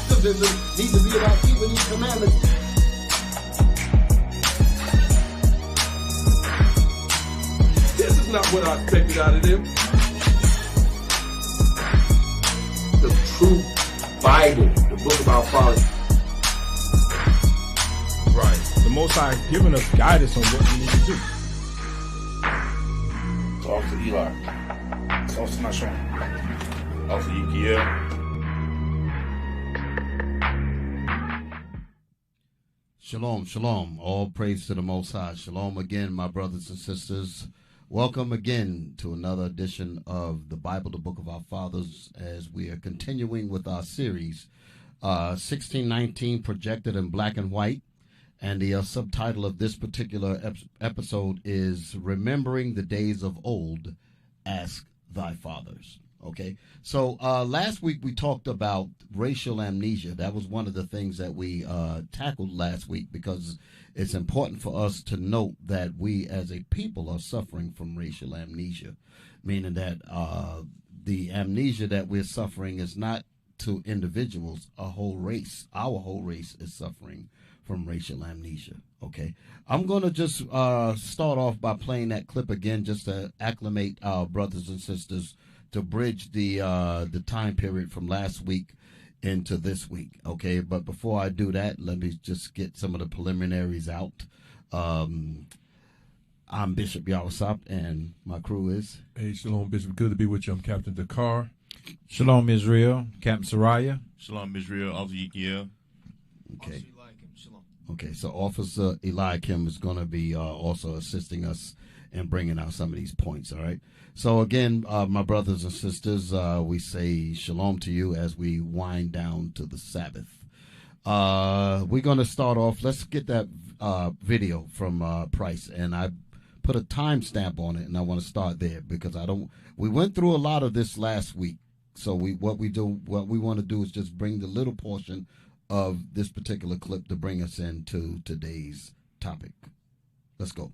activism needs to be about keeping these commandments. This is not what I expected out of them. The true Bible, the book of our fathers. Right. The Most High has given us guidance on what we need to do. So Officer Eli. So Officer Nashon. Officer Ukiel. Shalom, shalom. All praise to the Most High. Shalom again, my brothers and sisters. Welcome again to another edition of the Bible, the Book of Our Fathers, as we are continuing with our series, 1619, projected in black and white. And the subtitle of this particular episode is Remembering the Days of Old, Ask Thy Fathers. Okay, so last week we talked about racial amnesia. That was one of the things that we tackled last week, because it's important for us to note that we as a people are suffering from racial amnesia, meaning that the amnesia that we're suffering is not to individuals, a whole race. Our whole race is suffering from racial amnesia. Okay, I'm going to just start off by playing that clip again, just to acclimate our brothers and sisters, to bridge the time period from last week into this week. Okay, but before I do that, let me just get some of the preliminaries out. I'm Bishop Yawasop, and my crew is... Hey, shalom, Bishop. Good to be with you. I'm Captain Dakar. Shalom, Israel. Captain Saraya. Shalom, Israel. Officer Ukiel. Okay. Okay, so Officer Eliakim is going to be also assisting us in bringing out some of these points, all right? So again, my brothers and sisters, we say shalom to you as we wind down to the Sabbath. We're going to start off. Let's get that video from Price, and I put a timestamp on it, and I want to start there because we went through a lot of this last week. So what we want to do is just bring the little portion of this particular clip to bring us into today's topic. Let's go.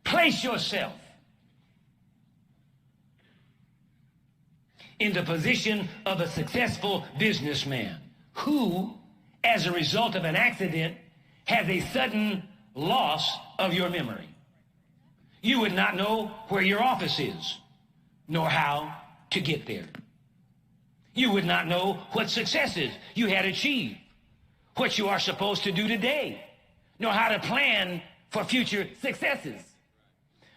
Place yourself in the position of a successful businessman who, as a result of an accident, has a sudden loss of your memory. You would not know where your office is, nor how to get there. You would not know what successes you had achieved, what you are supposed to do today, nor how to plan for future successes.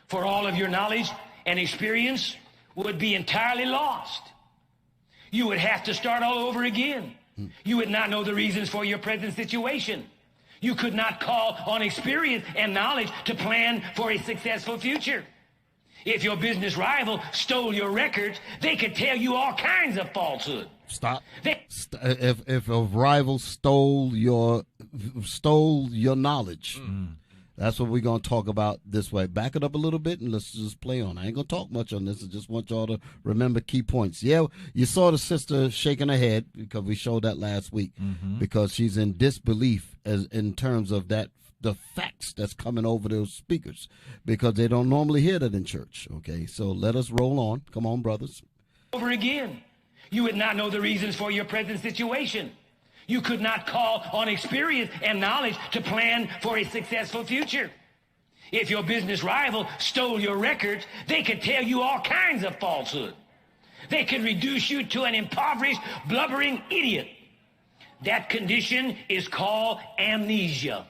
For all of your knowledge and experience would be entirely lost. You would have to start all over again. You would not know the reasons for your present situation. You could not call on experience and knowledge to plan for a successful future. If your business rival stole your records, they could tell you all kinds of falsehood. Stop. If a rival stole your knowledge, that's what we're going to talk about this way. Back it up a little bit and let's just play on. I ain't going to talk much on this. I just want y'all to remember key points. Yeah, you saw the sister shaking her head because we showed that last week, because she's in disbelief in terms of the facts that's coming over those speakers, because they don't normally hear that in church. Okay, so let us roll on. Come on, brothers. Over again. You would not know the reasons for your present situation. You could not call on experience and knowledge to plan for a successful future. If your business rival stole your records, they could tell you all kinds of falsehood. They could reduce you to an impoverished, blubbering idiot. That condition is called amnesia.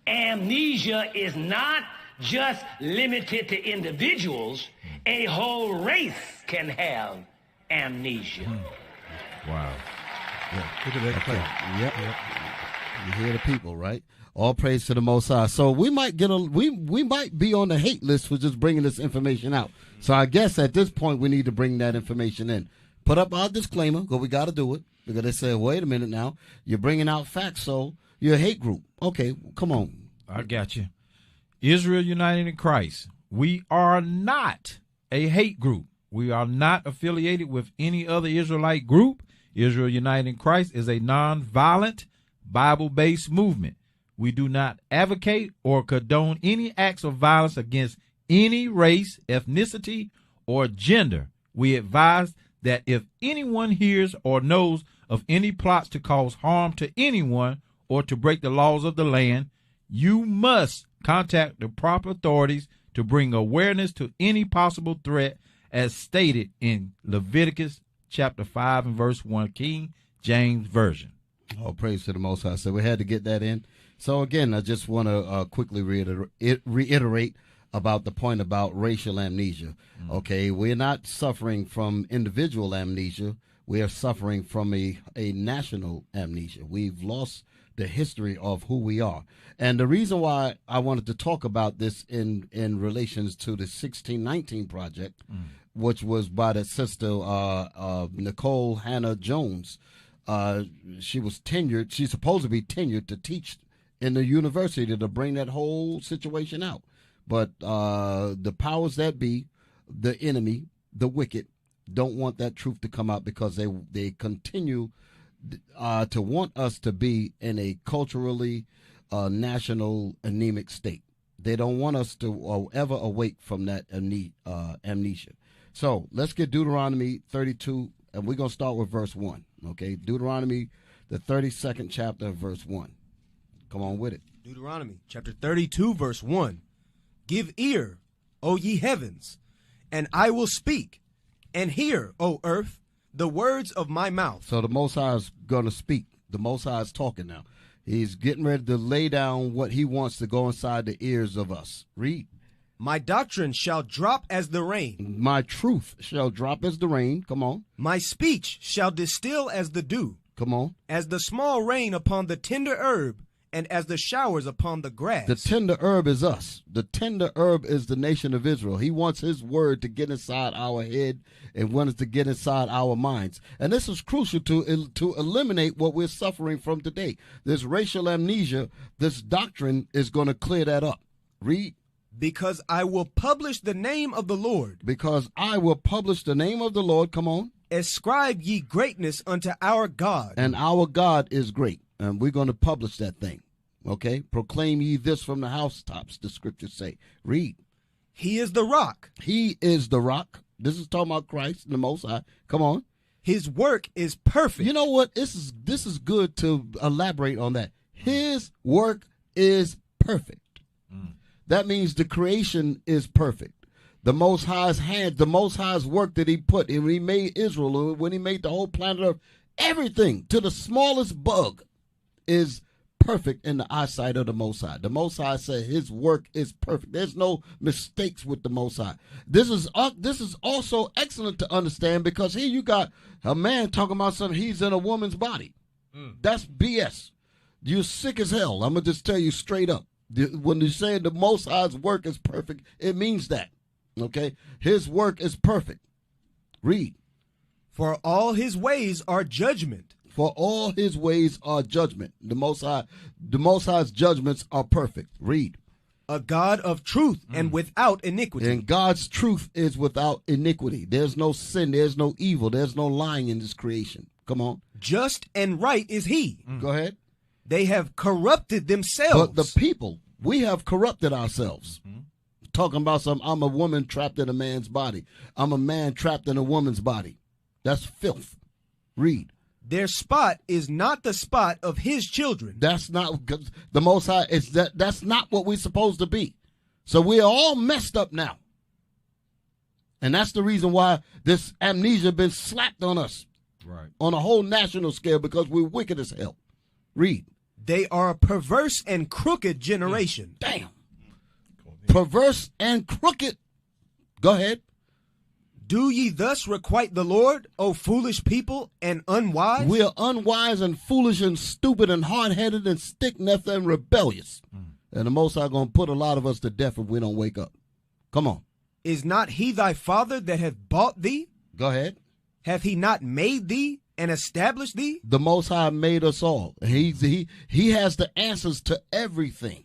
Amnesia is not just limited to individuals. A whole race can have amnesia. Wow. Yeah, look at that clip. Yep. You hear the people, right? All praise to the Most High. So we might we might be on the hate list for just bringing this information out. So I guess at this point we need to bring that information in. Put up our disclaimer, because we got to do it. Because they say, wait a minute now, you're bringing out facts, so you're a hate group. Okay, come on. I got you. Israel United in Christ. We are not a hate group. We are not affiliated with any other Israelite group. Israel United in Christ is a non-violent, Bible-based movement. We do not advocate or condone any acts of violence against any race, ethnicity, or gender. we advise that if anyone hears or knows of any plots to cause harm to anyone or to break the laws of the land, you must contact the proper authorities to bring awareness to any possible threat as stated in Leviticus chapter 5 and verse 1, King James Version. Oh, praise to the Most High. So we had to get that in. So again, I just want to quickly reiterate about the point about racial amnesia. Okay, we're not suffering from individual amnesia. We are suffering from a national amnesia. We've lost the history of who we are. And the reason why I wanted to talk about this in relations to the 1619 Project, which was by the sister Nicole Hannah Jones. She was tenured. She's supposed to be tenured to teach in the university to bring that whole situation out. But the powers that be, the enemy, the wicked, don't want that truth to come out because they continue to want us to be in a culturally national anemic state. They don't want us to ever awake from that amnesia. So let's get Deuteronomy 32, and we're going to start with verse 1. Okay, Deuteronomy, the 32nd chapter, verse 1. Come on with it. Deuteronomy chapter 32, verse 1. Give ear, O ye heavens, and I will speak, and hear, O earth, the words of my mouth. So the Most High is going to speak. The Most High is talking now. He's getting ready to lay down what he wants to go inside the ears of us. Read. My doctrine shall drop as the rain. My truth shall drop as the rain. Come on. My speech shall distill as the dew. Come on. As the small rain upon the tender herb, and as the showers upon the grass. The tender herb is us. The tender herb is the nation of Israel. He wants his word to get inside our head and wants to get inside our minds. And this is crucial to eliminate what we're suffering from today. This racial amnesia, this doctrine is going to clear that up. Read. Because I will publish the name of the Lord. Because I will publish the name of the Lord. Come on. Ascribe ye greatness unto our God. And our God is great. And we're going to publish that thing. Okay? Proclaim ye this from the housetops, the scriptures say. Read. He is the rock. He is the rock. This is talking about Christ, the Most High. Come on. His work is perfect. You know what? This is good to elaborate on that. His work is perfect. That means the creation is perfect. The Most High's hand, the Most High's work that he put, and when he made Israel, when he made the whole planet Earth, everything to the smallest bug is perfect in the eyesight of the Most High. The Most High said his work is perfect. There's no mistakes with the Most High. This is also excellent to understand because here you got a man talking about something, he's in a woman's body. That's BS. You're sick as hell. I'm going to just tell you straight up. When you say the Most High's work is perfect, it means that. Okay? His work is perfect. Read. For all his ways are judgment. For all his ways are judgment. The Most High's judgments are perfect. Read. A God of truth and without iniquity. And God's truth is without iniquity. There's no sin. There's no evil. There's no lying in this creation. Come on. Just and right is he. Go ahead. They have corrupted themselves. But the people, we have corrupted ourselves. Talking about I'm a woman trapped in a man's body. I'm a man trapped in a woman's body. That's filth. Read. Their spot is not the spot of his children. That's not the Most High. That's not what we're supposed to be. So we're all messed up now. And that's the reason why this amnesia been slapped on us. Right. On a whole national scale because we're wicked as hell. Read. They are a perverse and crooked generation. Damn. Perverse and crooked. Go ahead. Do ye thus requite the Lord, O foolish people, and unwise? We are unwise and foolish and stupid and hard-headed and stick-necked and rebellious. And the Most High going to put a lot of us to death if we don't wake up. Come on. Is not he thy father that hath bought thee? Go ahead. Hath he not made thee and established thee? The Most High made us all. He has the answers to everything.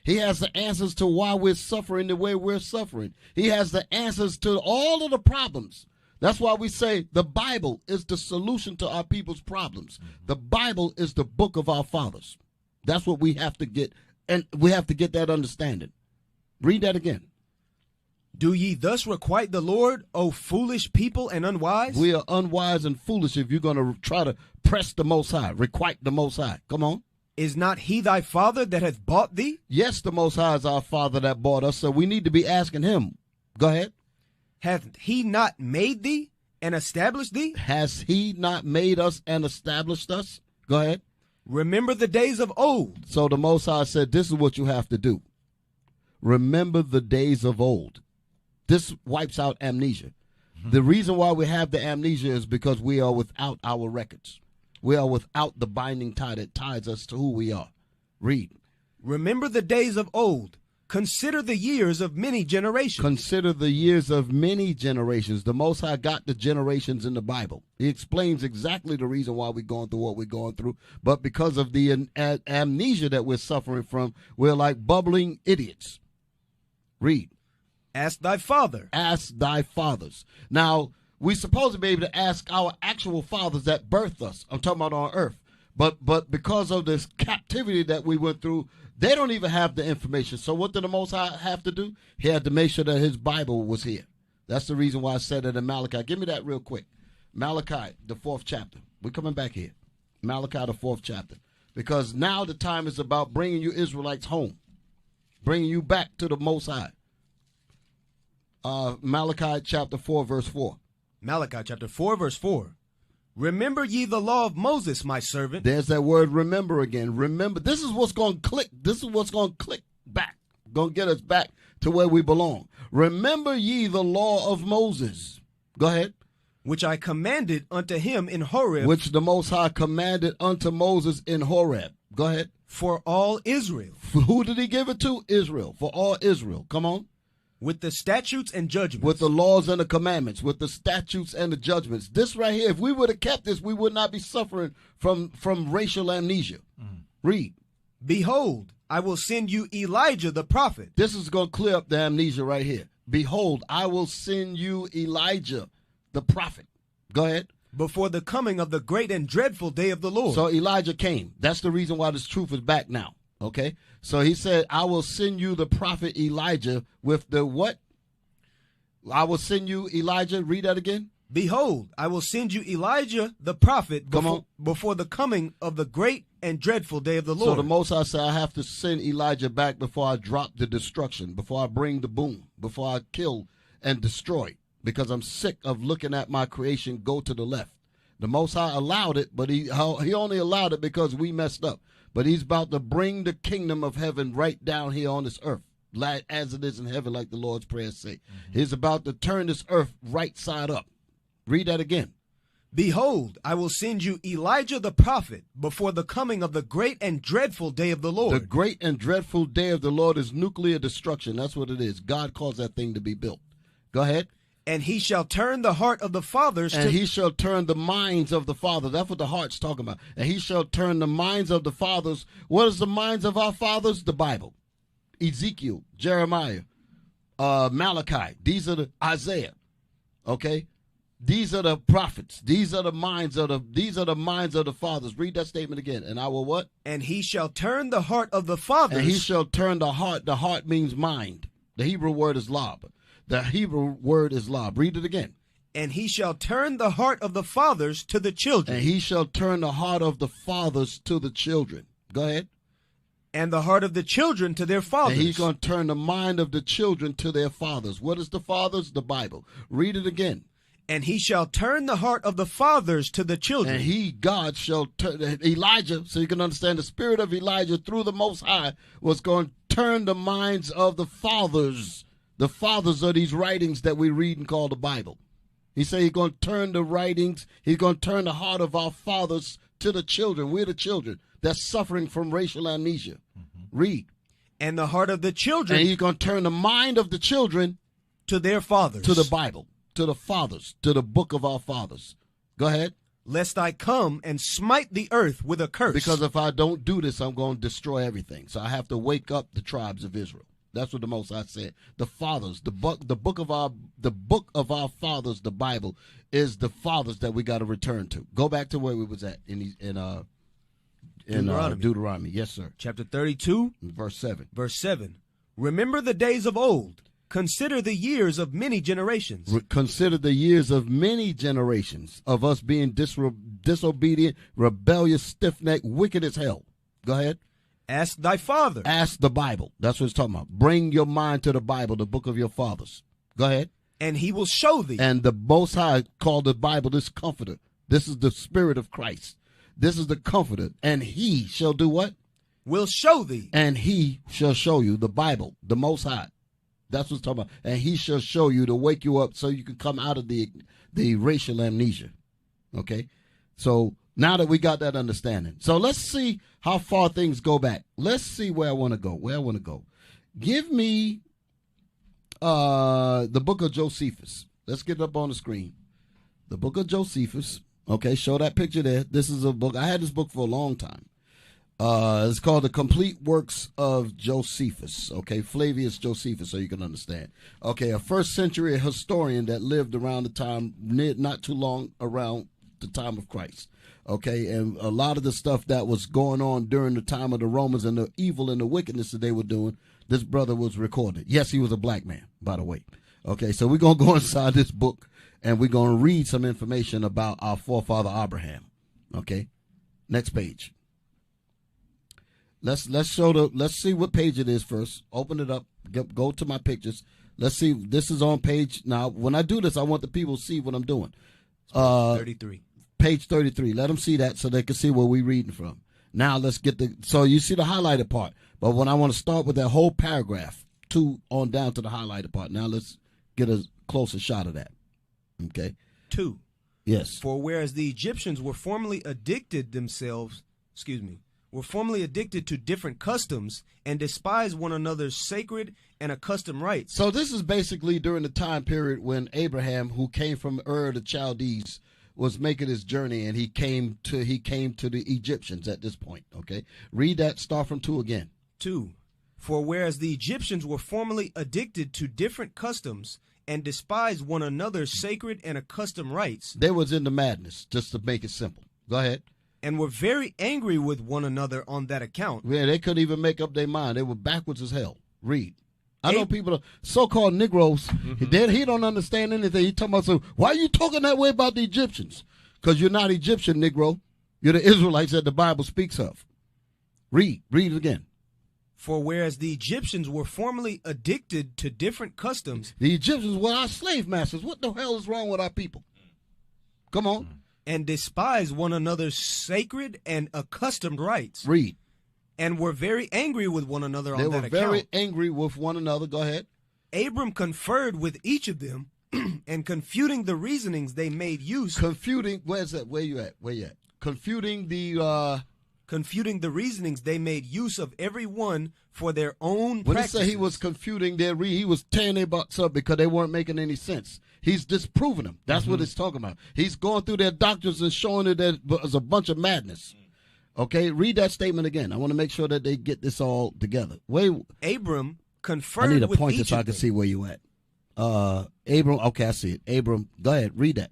He has the answers to why we're suffering the way we're suffering. He has the answers to all of the problems. That's why we say the Bible is the solution to our people's problems. The Bible is the book of our fathers. That's what we have to get, and we have to get that understanding. Read that again. Do ye thus requite the Lord, O foolish people and unwise? We are unwise and foolish if you're going to try to press the Most High, requite the Most High. Come on. Is not he thy father that hath bought thee? Yes, the Most High is our Father that bought us, so we need to be asking him. Go ahead. Hath he not made thee and established thee? Has he not made us and established us? Go ahead. Remember the days of old. So the Most High said, this is what you have to do. Remember the days of old. This wipes out amnesia. The reason why we have the amnesia is because we are without our records. We are without the binding tie that ties us to who we are. Read. Remember the days of old. Consider the years of many generations. Consider the years of many generations. The Most High got the generations in the Bible. He explains exactly the reason why we're going through what we're going through. But because of the amnesia that we're suffering from, we're like bubbling idiots. Read. Ask thy father. Ask thy fathers. Now, we're supposed to be able to ask our actual fathers that birthed us. I'm talking about on earth. But because of this captivity that we went through, they don't even have the information. So what did the Most High have to do? He had to make sure that his Bible was here. That's the reason why I said it in Malachi. Give me that real quick. Malachi, the 4th chapter. We're coming back here. Malachi, the 4th chapter. Because now the time is about bringing you Israelites home. Bringing you back to the Most High. Malachi chapter 4, verse 4. Malachi chapter 4, verse 4. Remember ye the law of Moses, my servant. There's that word remember again. Remember. This is what's going to click. This is what's going to click back. Going to get us back to where we belong. Remember ye the law of Moses. Go ahead. Which I commanded unto him in Horeb. Which the Most High commanded unto Moses in Horeb. Go ahead. For all Israel. For who did he give it to? Israel. For all Israel. Come on. With the statutes and judgments. With the laws and the commandments. With the statutes and the judgments. This right here, if we would have kept this, we would not be suffering from racial amnesia. Read. Behold, I will send you Elijah the prophet. This is going to clear up the amnesia right here. Behold, I will send you Elijah the prophet. Go ahead. Before the coming of the great and dreadful day of the Lord. So Elijah came. That's the reason why this truth is back now. Okay, so he said, I will send you the prophet Elijah with the what? I will send you Elijah. Read that again. Behold, I will send you Elijah the prophet before the coming of the great and dreadful day of the Lord. So the Most High said, I have to send Elijah back before I drop the destruction, before I bring the boom, before I kill and destroy, because I'm sick of looking at my creation go to the left. The Most High allowed it, but he only allowed it because we messed up. But he's about to bring the kingdom of heaven right down here on this earth, as it is in heaven, like the Lord's prayers say. He's about to turn this earth right side up. Read that again. Behold, I will send you Elijah the prophet before the coming of the great and dreadful day of the Lord. The great and dreadful day of the Lord is nuclear destruction. That's what it is. God caused that thing to be built. Go ahead. And he shall turn the heart of the fathers and he shall turn the minds of the fathers. That's what the heart's talking about. And he shall turn the minds of the fathers. What is the minds of our fathers? The Bible. Ezekiel, Jeremiah, Malachi. These are the Isaiah. Okay? These are the prophets. These are the minds of the fathers. Read that statement again. And I will what? And he shall turn the heart of the fathers. And he shall turn the heart. The heart means mind. The Hebrew word is lab. The Hebrew word is lab. Read it again. And he shall turn the heart of the fathers to the children. And he shall turn the heart of the fathers to the children. Go ahead. And the heart of the children to their fathers. And he's going to turn the mind of the children to their fathers. What is the fathers? The Bible. Read it again. And he shall turn the heart of the fathers to the children. And he, God, shall turn Elijah, so you can understand the spirit of Elijah through the Most High was going to turn the minds of the fathers. The fathers of these writings that we read and call the Bible. He said he's going to turn the writings, he's going to turn the heart of our fathers to the children. We're the children that's suffering from racial amnesia. Read. And the heart of the children. And he's going to turn the mind of the children to their fathers. To the Bible, to the fathers, to the book of our fathers. Go ahead. Lest I come and smite the earth with a curse. Because if I don't do this, I'm going to destroy everything. So I have to wake up the tribes of Israel. That's what the Most High said. The fathers, the book of our fathers, the Bible, is the fathers that we got to return to. Go back to where we was at in Deuteronomy. Yes, sir. Chapter 32, verse 7. Verse 7. Remember the days of old, Consider the years of many generations. Consider the years of many generations of us being disobedient, rebellious, stiff-necked, wicked as hell. Go ahead. Ask thy father. Ask the Bible. That's what it's talking about. Bring your mind to the Bible, the book of your fathers. Go ahead. And he will show thee. And the Most High called the Bible this comforter. This is the Spirit of Christ. This is the comforter. And he shall do what? Will show thee. And he shall show you the Bible, the Most High. That's what it's talking about. And he shall show you to wake you up so you can come out of the racial amnesia. Okay? So now that we got that understanding. So let's see how far things go back. Let's see where I want to go. Give me the book of Josephus. Let's get it up on the screen. The book of Josephus. Okay, show that picture there. This is a book. I had this book for a long time. It's called The Complete Works of Josephus. Okay, Flavius Josephus, so you can understand. Okay, a first century historian that lived around the time, not too long around the time of Christ. Okay, and a lot of the stuff that was going on during the time of the Romans and the evil and the wickedness that they were doing, this brother was recorded. Yes, he was a black man, by the way. Okay, so we're going to go inside this book and we're going to read some information about our forefather Abraham. Okay, next page. Let's see what page it is first. Open it up. Go to my pictures. Let's see. This is on page. Now, when I do this, I want the people to see what I'm doing. 33. Page 33. Let them see that so they can see where we're reading from. Now, let's get so you see the highlighted part. But when I want to start with that whole paragraph, 2 on down to the highlighted part. Now, let's get a closer shot of that. Okay. 2. Yes. For whereas the Egyptians were formerly addicted to different customs and despise one another's sacred and accustomed rites. So this is basically during the time period when Abraham, who came from Ur the Chaldees, was making his journey, and he came to the Egyptians at this point. Okay, read that. Start from 2 again. 2. For whereas the Egyptians were formerly addicted to different customs and despised one another's sacred and accustomed rites, they was into madness. Just to make it simple. Go ahead. And were very angry with one another on that account. Yeah, they couldn't even make up their mind. They were backwards as hell. Read. I know people, so-called Negroes, he don't understand anything. He talking about, so why are you talking that way about the Egyptians? Because you're not Egyptian, Negro. You're the Israelites that the Bible speaks of. Read it again. For whereas the Egyptians were formerly addicted to different customs. The Egyptians were our slave masters. What the hell is wrong with our people? Come on. And despise one another's sacred and accustomed rites. Read. And were very angry with one another on that account. They were very angry with one another. Go ahead. Abram conferred with each of them, and confuting the reasonings they made use. Where's that? Where you at? Confuting the reasonings they made use of every one for their own when practices. When he say he was confuting he was tearing their butts up because they weren't making any sense. He's disproving them. That's what it's talking about. He's going through their doctrines and showing it that there's a bunch of madness. Okay, read that statement again. I want to make sure that they get this all together. Abram conferred I need a with pointer each so I of can them. see where you at. Abram, okay, I see it. Abram, go ahead, read that.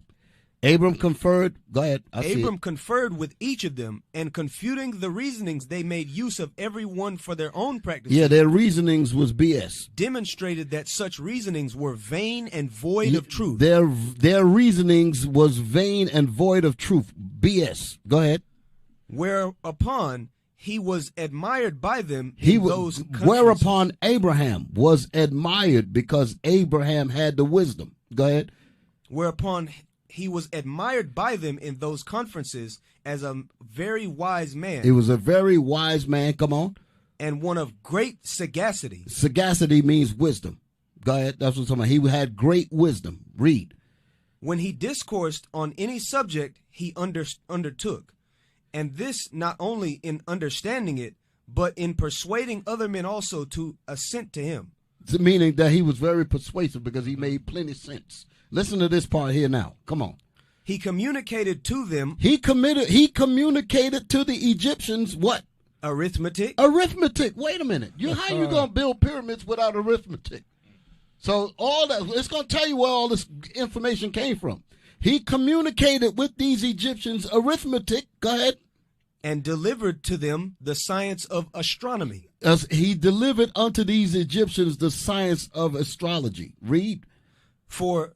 Abram conferred, go ahead, I see Abram it. conferred with each of them, and confuting the reasonings they made use of every one for their own practices. Yeah, their reasonings was BS. Demonstrated that such reasonings were vain and void of truth. Their reasonings was vain and void of truth. BS. Go ahead. Whereupon he was admired by them whereupon Abraham was admired because Abraham had the wisdom. Go ahead. Whereupon he was admired by them in those conferences as a very wise man. He was a very wise man. Come on. And one of great sagacity. Sagacity means wisdom. Go ahead. That's what I'm talking about. He had great wisdom. Read. When he discoursed on any subject he undertook. And this not only in understanding it, but in persuading other men also to assent to him. Meaning that he was very persuasive because he made plenty sense. Listen to this part here now. Come on. He communicated to them. He communicated to the Egyptians what? Arithmetic. Wait a minute. How you going to build pyramids without arithmetic? So all that, it's going to tell you where all this information came from. He communicated with these Egyptians arithmetic. Go ahead. and delivered to them the science of astronomy. As he delivered unto these Egyptians the science of astrology. Read. For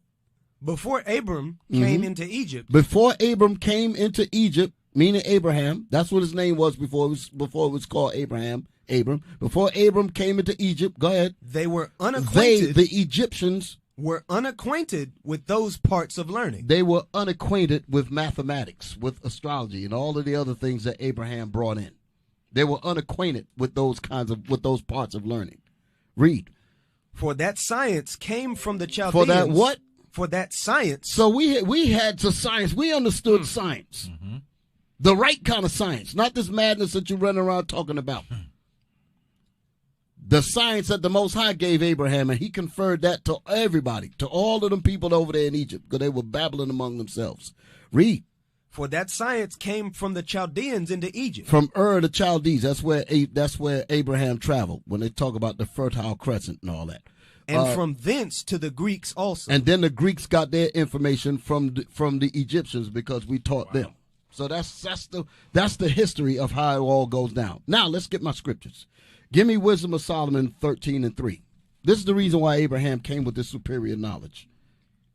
before Abram came into Egypt, Before Abram came into Egypt, meaning Abraham, that's what his name was before it was called Abram. Before Abram came into Egypt, go ahead. they were unacquainted. The Egyptians, were unacquainted with those parts of learning. they were unacquainted with mathematics, with astrology, and all of the other things that Abraham brought in. They were unacquainted with those parts of learning. Read. For that science came from the Chaldeans. For that what? For that science. So we had to science. We understood science. The right kind of science, not this madness that you run around talking about. The science that the Most High gave Abraham, and he conferred that to everybody, to all of them people over there in Egypt, because they were babbling among themselves. Read. For that science came from the Chaldeans into Egypt. From Ur the Chaldees, that's where Abraham traveled, when they talk about the Fertile Crescent and all that. And from thence to the Greeks also. And then the Greeks got their information from the Egyptians, because we taught them. So that's the history of how it all goes down. Now let's get my scriptures. Give me Wisdom of Solomon 13:3. This is the reason why Abraham came with this superior knowledge.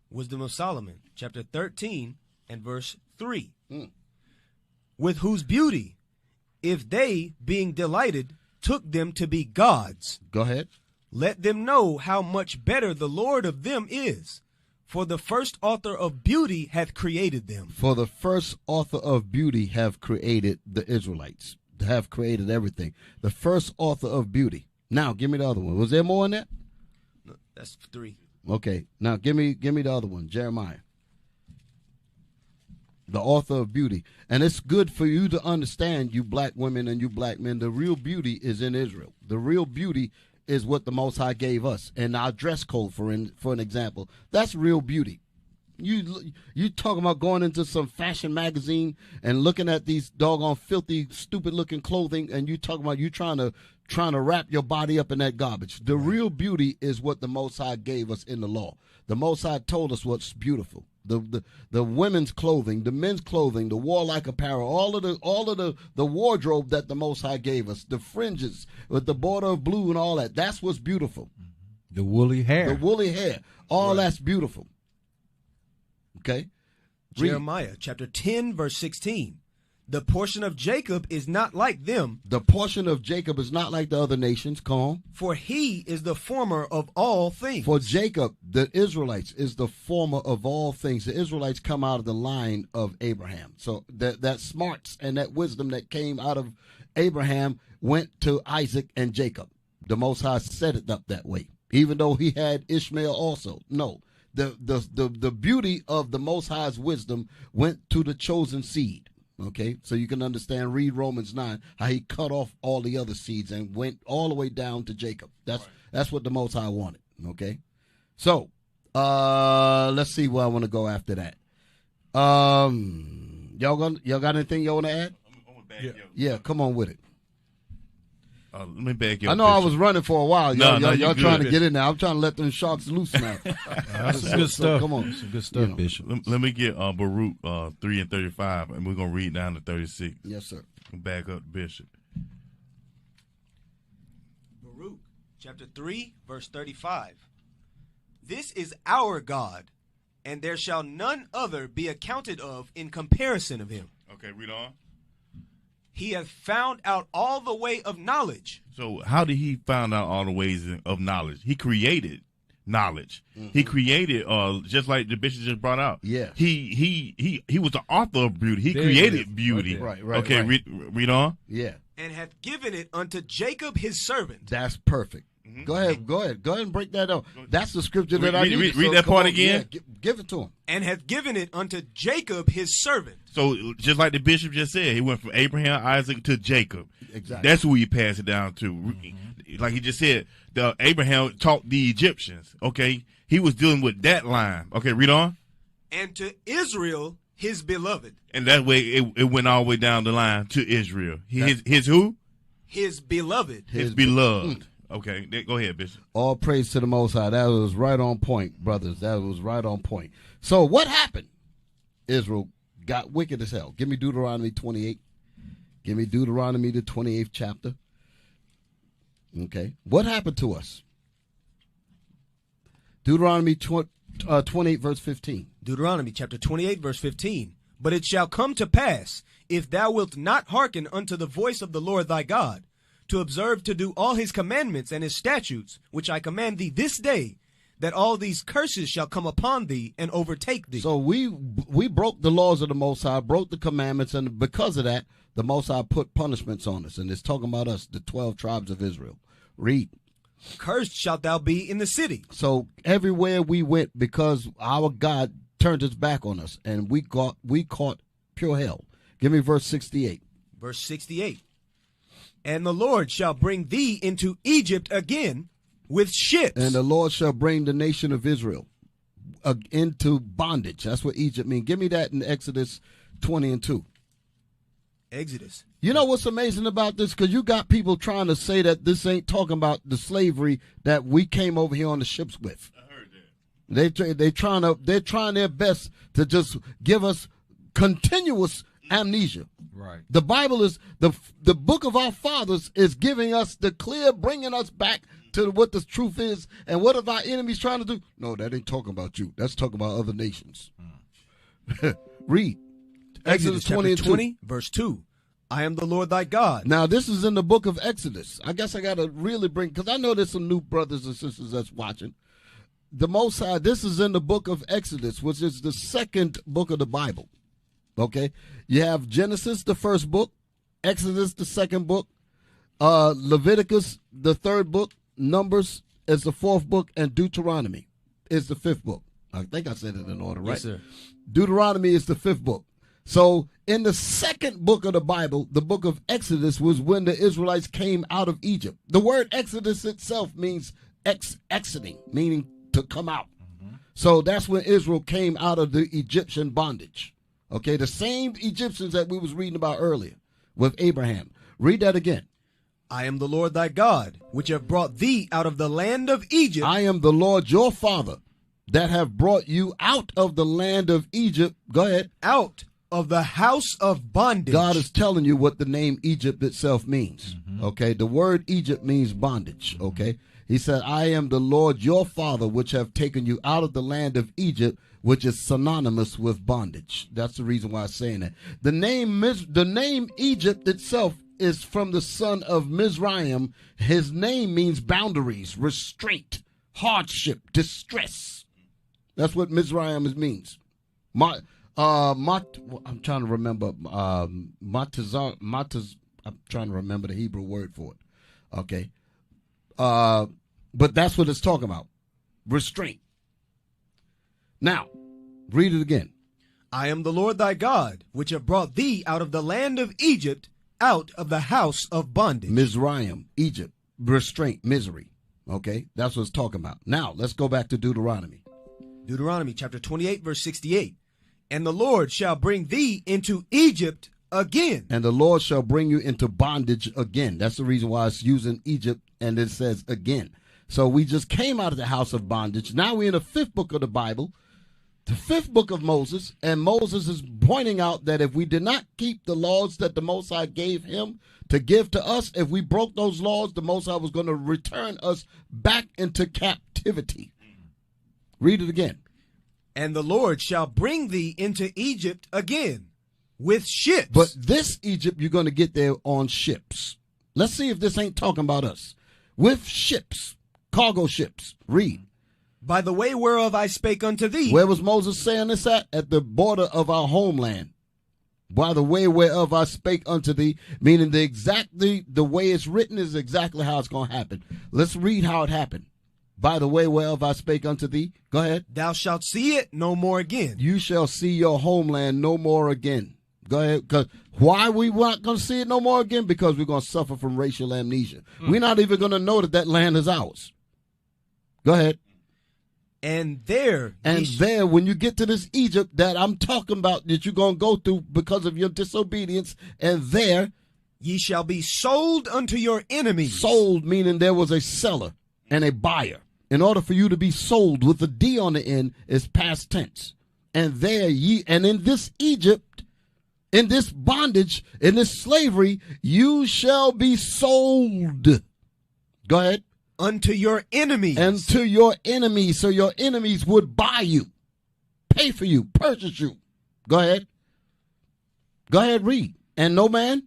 Wisdom of Solomon, chapter 13 and verse 3. With whose beauty, if they, being delighted, took them to be gods, Go ahead. let them know how much better the Lord of them is. For the first author of beauty hath created them. For the first author of beauty have created the Israelites, have created everything. The first author of beauty. Now, give me the other one. Was there more in that? No, that's 3. Okay. Now, give me the other one. Jeremiah. The author of beauty. And it's good for you to understand, you black women and you black men, the real beauty is in Israel. The real beauty is what the Most High gave us. And our dress code, for an example, that's real beauty. You talking about going into some fashion magazine and looking at these doggone filthy, stupid looking clothing, and you talking about you trying to wrap your body up in that garbage. The real beauty is what the Most High gave us in the law. The Most High told us what's beautiful. The women's clothing, the men's clothing, the warlike apparel, all of the wardrobe that the Most High gave us, the fringes with the border of blue and all that. That's what's beautiful. The woolly hair. The woolly hair. All that's beautiful. Okay. Read. Jeremiah chapter 10 verse 16. The portion of Jacob is not like them. The portion of Jacob is not like the other nations. Come on. For he is the former of all things. For Jacob, the Israelites, is the former of all things. The Israelites come out of the line of Abraham. So that smarts and that wisdom that came out of Abraham went to Isaac and Jacob. The Most High set it up that way, even though he had Ishmael also. No, the beauty of the Most High's wisdom went to the chosen seed. Okay, so you can understand, read Romans 9, how he cut off all the other seeds and went all the way down to Jacob. That's what the Most High wanted. Okay, so let's see where I want to go after that. Y'all got anything y'all want to add? Yeah, come on with it. Let me back you up. I know I was running for a while. Y'all trying to good. get in there. I'm trying to let them sharks loose now. That's some good stuff. Come on. Some good stuff, Bishop. Let me get Baruch 3 and 35, and we're going to read down to 36. Yes, sir. Back up Bishop. Baruch chapter 3 verse 35. This is our God, and there shall none other be accounted of in comparison of him. Okay, read on. He hath found out all the way of knowledge. So how did he find out all the ways of knowledge? He created knowledge. Mm-hmm. He created, just like the bishop just brought out. Yeah. He was the author of beauty. He created beauty. Right. Okay, right. Read on. Yeah. And hath given it unto Jacob his servant. That's perfect. Mm-hmm. Go ahead and break that out. That's the scripture that I need. Read that part again. Yeah, give it to him. And hath given it unto Jacob his servant. So just like the bishop just said, he went from Abraham, Isaac to Jacob. Exactly. That's who he passed it down to. Mm-hmm. Like he just said, Abraham taught the Egyptians. Okay, he was dealing with that line. Okay, read on. And to Israel his beloved. And that way it went all the way down the line to Israel. His who? His beloved. His beloved. Okay, go ahead, Bishop. All praise to the Most High. That was right on point, brothers. That was right on point. So what happened? Israel got wicked as hell. Give me Deuteronomy 28. Give me Deuteronomy, the 28th chapter. Okay. What happened to us? Deuteronomy 28, verse 15. Deuteronomy chapter 28, verse 15. But it shall come to pass, if thou wilt not hearken unto the voice of the Lord thy God, to observe to do all his commandments and his statutes, which I command thee this day, that all these curses shall come upon thee and overtake thee. So we broke the laws of the Most High, broke the commandments, and because of that, the Most High put punishments on us. And it's talking about us, the 12 tribes of Israel. Read. Cursed shalt thou be in the city. So everywhere we went, because our God turned his back on us, and we caught pure hell. Give me verse 68. Verse 68. And the Lord shall bring thee into Egypt again with ships. And the Lord shall bring the nation of Israel into bondage. That's what Egypt means. Give me that in Exodus 20 and 2. Exodus. You know what's amazing about this? Because you got people trying to say that this ain't talking about the slavery that we came over here on the ships with. I heard that. They're trying their best to just give us continuous amnesia. Right. The Bible is the book of our fathers is giving us the clear, bringing us back to what the truth is. And what are our enemies trying to do? No, that ain't talking about you. That's talking about other nations. Read. Exodus 20 and 2. Verse 2. I am the Lord thy God. Now, this is in the book of Exodus. I guess I got to really bring, because I know there's some new brothers and sisters that's watching. The Most High, this is in the book of Exodus, which is the second book of the Bible. Okay? You have Genesis, the first book, Exodus, the second book, Leviticus, the third book, Numbers is the fourth book, and Deuteronomy is the fifth book. I think I said it in order, right? Yes, sir. Deuteronomy is the fifth book. So in the second book of the Bible, the book of Exodus, was when the Israelites came out of Egypt. The word Exodus itself means exiting, meaning to come out. Mm-hmm. So that's when Israel came out of the Egyptian bondage. Okay, the same Egyptians that we was reading about earlier with Abraham. Read that again. I am the Lord thy God, which have brought thee out of the land of Egypt. I am the Lord your father, that have brought you out of the land of Egypt. Go ahead. Out of the house of bondage. God is telling you what the name Egypt itself means. Mm-hmm. Okay, the word Egypt means bondage. Okay, he said, I am the Lord your father, which have taken you out of the land of Egypt, which is synonymous with bondage. That's the reason why I'm saying that. The name Egypt itself is from the son of Mizraim. His name means boundaries, restraint, hardship, distress. That's what Mizraim means. I'm trying to remember. I'm trying to remember the Hebrew word for it. Okay, but that's what it's talking about. Restraint. Now, read it again. I am the Lord thy God, which have brought thee out of the land of Egypt, out of the house of bondage. Mizraim, Egypt, restraint, misery. Okay, that's what it's talking about. Now, let's go back to Deuteronomy. Deuteronomy chapter 28, verse 68. And the Lord shall bring thee into Egypt again. And the Lord shall bring you into bondage again. That's the reason why it's using Egypt, and it says again. So we just came out of the house of bondage. Now we're in the fifth book of the Bible, the fifth book of Moses, and Moses is pointing out that if we did not keep the laws that the Most High gave him to give to us, if we broke those laws, the Most High was going to return us back into captivity. Read it again. And the Lord shall bring thee into Egypt again with ships. But this Egypt, you're going to get there on ships. Let's see if this ain't talking about us. With ships, cargo ships. Read. By the way whereof I spake unto thee. Where was Moses saying this at? At the border of our homeland. By the way whereof I spake unto thee, meaning the way it's written is exactly how it's going to happen. Let's read how it happened. By the way whereof I spake unto thee. Go ahead. Thou shalt see it no more again. You shall see your homeland no more again. Go ahead. Because why we not going to see it no more again? Because we're going to suffer from racial amnesia. We're not even going to know that land is ours. Go ahead. And there, when you get to this Egypt that I'm talking about, that you're going to go through because of your disobedience, and there, ye shall be sold unto your enemies. Sold, meaning there was a seller and a buyer. In order for you to be sold with a D on the end is past tense. And there and in this Egypt in this bondage, in this slavery, you shall be sold. Go ahead. Unto your enemies. Unto your enemies. So your enemies would buy you, pay for you, purchase you. Go ahead. Go ahead, read. And no man?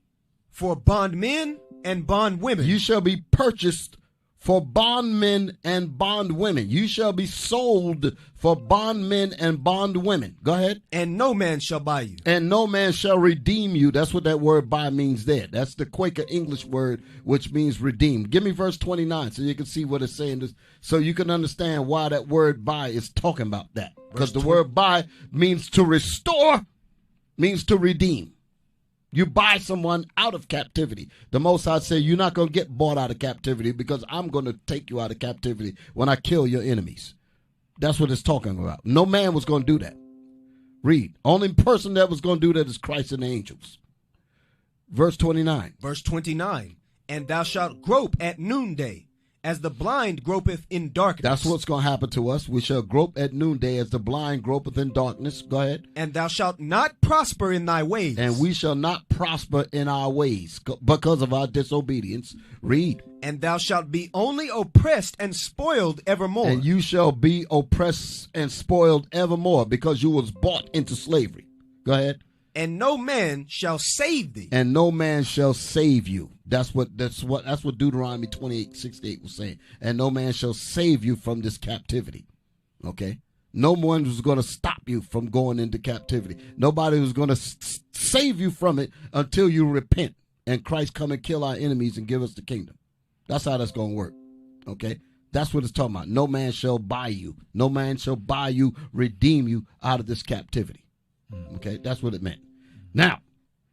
For bondmen and bondwomen. You shall be purchased for bondmen and bondwomen. You shall be sold for bondmen and bondwomen. Go ahead. And no man shall buy you. And no man shall redeem you. That's what that word buy means there. That's the Quaker English word, which means redeem. Give me verse 29 so you can see what it's saying, so you can understand why that word buy is talking about that. Because the word buy means to restore, means to redeem. You buy someone out of captivity. The Most High said, you're not going to get bought out of captivity because I'm going to take you out of captivity when I kill your enemies. That's what it's talking about. No man was going to do that. Read. Only person that was going to do that is Christ and the angels. Verse 29. Verse 29. And thou shalt grope at noonday, as the blind gropeth in darkness. That's what's going to happen to us. We shall grope at noonday as the blind gropeth in darkness. Go ahead. And thou shalt not prosper in thy ways. And we shall not prosper in our ways because of our disobedience. Read. And thou shalt be only oppressed and spoiled evermore. And you shall be oppressed and spoiled evermore because you was bought into slavery. Go ahead. And no man shall save thee. And no man shall save you. That's what Deuteronomy 28:68 was saying. And no man shall save you from this captivity. Okay? No one was going to stop you from going into captivity. Nobody was going to save you from it until you repent and Christ come and kill our enemies and give us the kingdom. That's how that's going to work. Okay? That's what it's talking about. No man shall buy you. No man shall buy you, redeem you out of this captivity. Okay? That's what it meant. Now,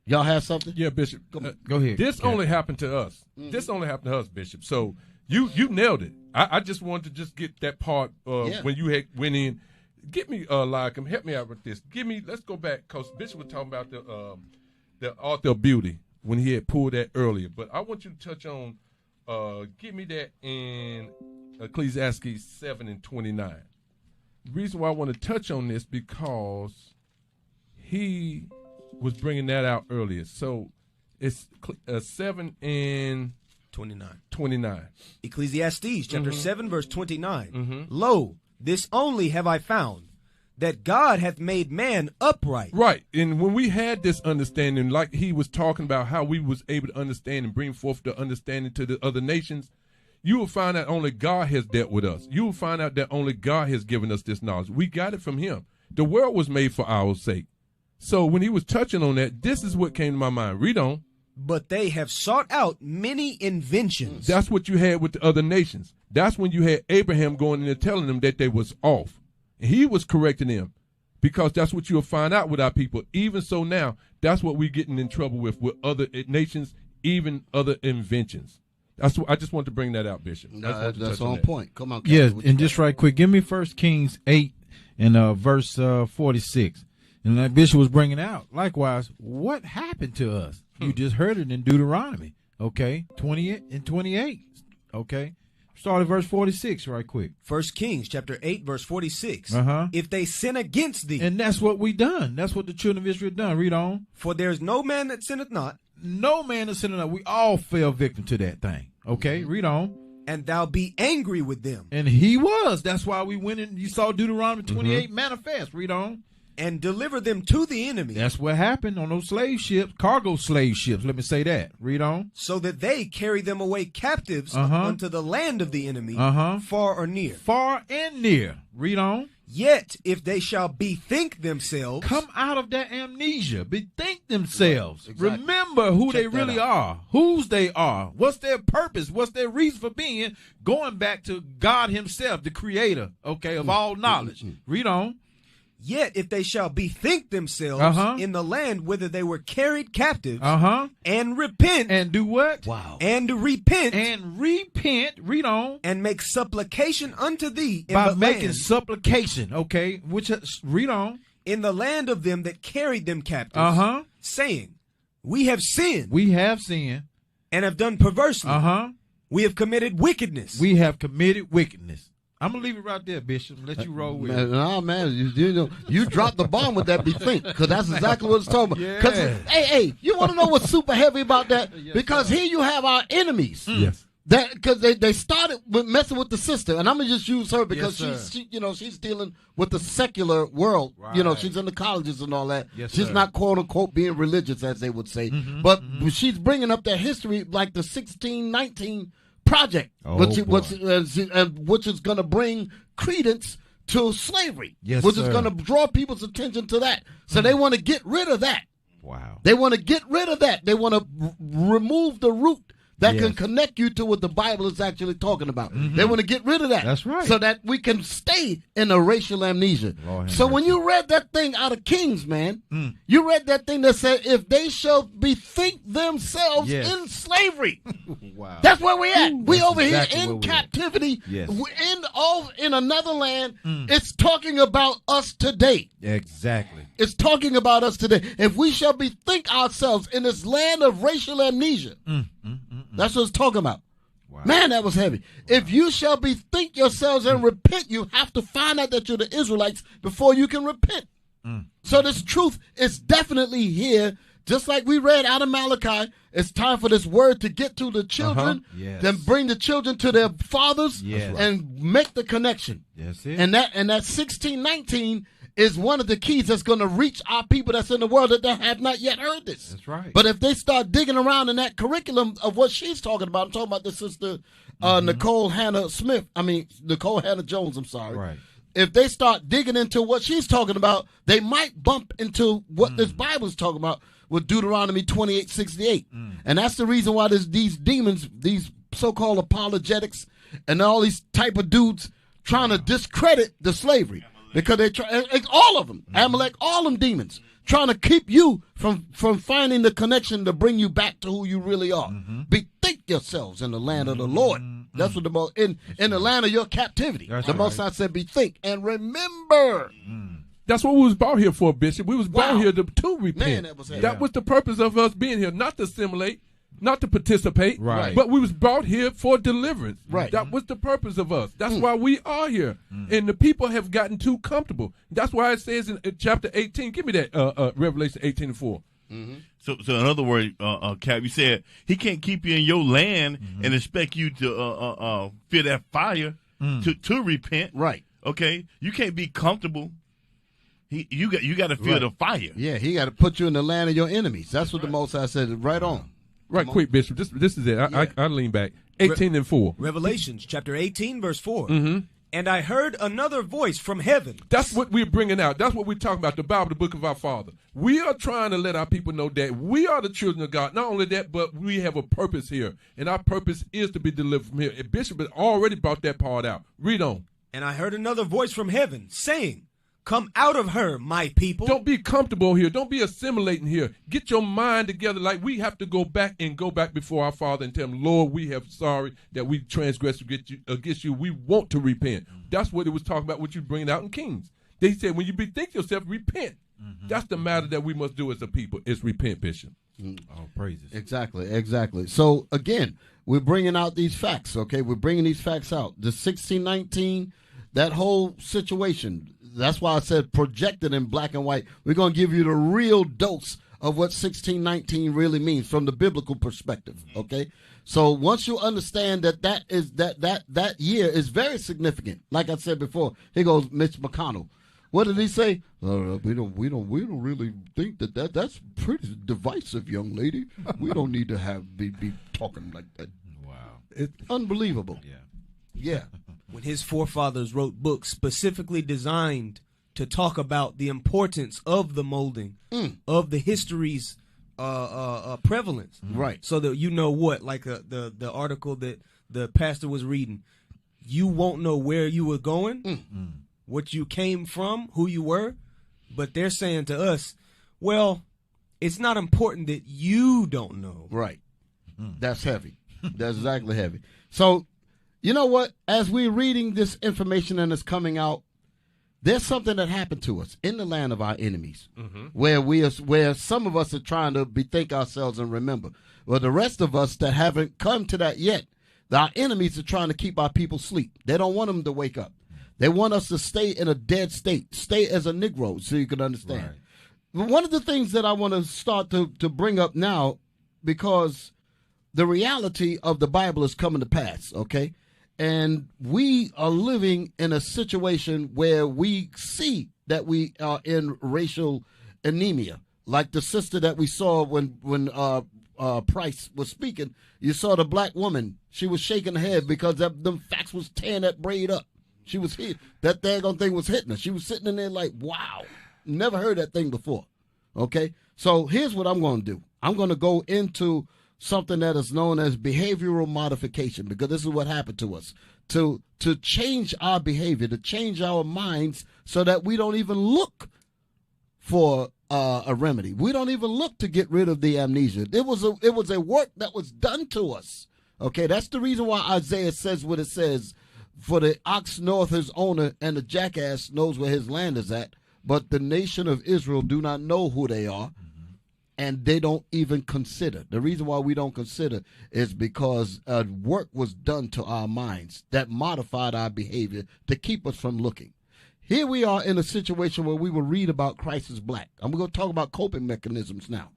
y'all have something? Yeah, Bishop. Go ahead. This only happened to us. This only happened to us, Bishop. So you nailed it. I just wanted to just get that part when you had went in. Get me, Eliakim, help me out with this. Let's go back, because Bishop was talking about the author of beauty when he had pulled that earlier. But I want you to touch on, give me that in Ecclesiastes 7:29. The reason why I want to touch on this because he was bringing that out earlier. So it's 7:29. Ecclesiastes chapter 7 verse 29. Lo, this only have I found, that God hath made man upright. Right. And when we had this understanding, like he was talking about how we was able to understand and bring forth the understanding to the other nations, you will find out only God has dealt with us. You will find out that only God has given us this knowledge. We got it from him. The world was made for our sake. So when he was touching on that, this is what came to my mind. Read on. But they have sought out many inventions. That's what you had with the other nations. That's when you had Abraham going in and telling them that they was off. And he was correcting them, because that's what you'll find out with our people. Even so now, that's what we're getting in trouble with other nations, even other inventions. That's what I just want to bring that out, Bishop. That's on point. Come on. Yeah, and just right quick, give me 1 Kings 8 and verse 46. And like Bishop was bringing out, likewise, what happened to us? You just heard it in Deuteronomy, okay, 20 and 28, okay. Start at verse 46 right quick. 1 Kings chapter 8 verse 46. If they sin against thee. And that's what we done. That's what the children of Israel done. Read on. For there is no man that sinneth not. No man that sinneth not. We all fell victim to that thing. Okay, read on. And thou be angry with them. And he was. That's why we went in. You saw Deuteronomy 28 manifest. Read on. And deliver them to the enemy. That's what happened on those slave ships, cargo slave ships. Let me say that. Read on. So that they carry them away captives unto the land of the enemy, far or near. Far and near. Read on. Yet if they shall bethink themselves. Come out of that amnesia. Bethink themselves. Exactly. Remember who they really are. Whose they are. What's their purpose? What's their reason for being? Going back to God himself, the creator, okay, of all knowledge. Read on. Yet if they shall bethink themselves in the land whither they were carried captives, and repent. And do what? Wow. And repent. And repent. Read on. And make supplication unto thee in by the making land. Supplication, okay. Which read on. In the land of them that carried them captives, saying, we have sinned. We have sinned. And have done perversely. We have committed wickedness. We have committed wickedness. I'm gonna leave it right there, Bishop. And let you roll with it. Man, no, man, you dropped the bomb with that bethink, because that's exactly what it's talking about. Yeah. Because hey, you want to know what's super heavy about that? Because here you have our enemies. Yes. That because they started with messing with the sister, and I'm gonna just use her because she's dealing with the secular world. Right. She's in the colleges and all that. Yes, she's sir. not quote unquote being religious, as they would say, but she's bringing up that history like the 1619 project, which is going to bring credence to slavery, Yes, which sir. is going to draw people's attention to that. So they want to get rid of that. Wow. They want to get rid of that. They want to remove the root that can Yes. connect you to what the Bible is actually talking about. They want to get rid of that. That's right. So that we can stay in a racial amnesia. Lord have So when mercy. you read that thing out of Kings, man, you read that thing that said, if they shall bethink themselves Yes. in slavery. Wow. That's where we at. We That's over exactly here where in we at. captivity. Yes. In another land. It's talking about us today. Exactly. It's talking about us today. If we shall bethink ourselves in this land of racial amnesia, that's what it's talking about. Wow. Man, that was heavy. If you shall bethink yourselves and repent, you have to find out that you're the Israelites before you can repent. So this truth is definitely here. Just like we read out of Malachi, it's time for this word to get to the children, Yes. then bring the children to their fathers, Yes. and make the connection. Yes, it. And that 1619 is one of the keys that's going to reach our people that's in the world that have not yet heard this. That's right. But if they start digging around in that curriculum of what she's talking about, I'm talking about the sister Nicole Hannah Jones, I'm sorry. Right. If they start digging into what she's talking about, they might bump into what this Bible is talking about with Deuteronomy 28:68. And that's the reason why these demons, these so-called apologetics, and all these type of dudes trying to discredit the slavery. Because they try, all of them, Amalek, all them demons, trying to keep you from finding the connection to bring you back to who you really are. Bethink yourselves in the land of the Lord. That's what in the land of your captivity. That's The right. Most High said, bethink and remember. That's what we was brought here for, Bishop. We was brought Wow. here to repent. Man, that was heavy. That was the purpose of us being here, not to assimilate, not to participate, Right. but we was brought here for deliverance. Right. That was the purpose of us. That's why we are here. And the people have gotten too comfortable. That's why it says in chapter 18, give me that Revelation 18:4. So in other words, Cap, you said he can't keep you in your land and expect you to feel that fire to repent. Right. Okay, you can't be comfortable. You got to feel Right. the fire. Yeah, he got to put you in the land of your enemies. That's what the Most High said. Right on. Right quick, Bishop. This is it. I lean back. 18:4. Revelations chapter 18, verse 4. And I heard another voice from heaven. That's what we're bringing out. That's what we're talking about, the Bible, the book of our Father. We are trying to let our people know that we are the children of God. Not only that, but we have a purpose here. And our purpose is to be delivered from here. And Bishop has already brought that part out. Read on. And I heard another voice from heaven saying, come out of her, my people. Don't be comfortable here. Don't be assimilating here. Get your mind together. Like we have to go back before our Father and tell him, Lord, we have sorry that we transgressed against you. We want to repent. That's what it was talking about, what you bringing out in Kings. They said, when you bethink yourself, repent. That's the matter that we must do as a people, is repent, Bishop. Oh, praises. Exactly. So, again, we're bringing out these facts, okay? We're bringing these facts out. The 1619, that whole situation, that's why I said projected in black and white. We're going to give you the real dose of what 1619 really means from the biblical perspective, okay? So once you understand that year is very significant, like I said before, here goes Mitch McConnell. What did he say? We don't really think that's pretty divisive, young lady. We don't need to be talking like that. Wow. It's unbelievable. Yeah. When his forefathers wrote books specifically designed to talk about the importance of the molding, of the history's prevalence. Right. So that you know what, like the article that the pastor was reading, you won't know where you were going, what you came from, who you were, but they're saying to us, well, it's not important that you don't know. Right. That's heavy. That's exactly heavy. So, you know what? As we're reading this information and it's coming out, there's something that happened to us in the land of our enemies, where some of us are trying to bethink ourselves and remember. Well, the rest of us that haven't come to that yet, Our enemies are trying to keep our people asleep. They don't want them to wake up. They want us to stay in a dead state, stay as a Negro, so you can understand. Right. One of the things that I want to start to bring up now, because the reality of the Bible is coming to pass, okay? And we are living in a situation where we see that we are in racial anemia. Like the sister that we saw when Price was speaking, you saw the black woman. She was shaking her head because them facts was tearing that braid up. She was hit. That daggone thing was hitting her. She was sitting in there like, wow, never heard that thing before. Okay? So here's what I'm going to do. I'm going to go into something that is known as behavioral modification, because this is what happened to us. To change our behavior, to change our minds so that we don't even look for a remedy. We don't even look to get rid of the amnesia. It was a work that was done to us. Okay, that's the reason why Isaiah says what it says. For the ox knoweth his owner, and the jackass knows where his land is at. But the nation of Israel do not know who they are, and they don't even consider. The reason why we don't consider is because work was done to our minds that modified our behavior to keep us from looking. Here we are in a situation where we will read about Christ is black. I'm going to talk about coping mechanisms now.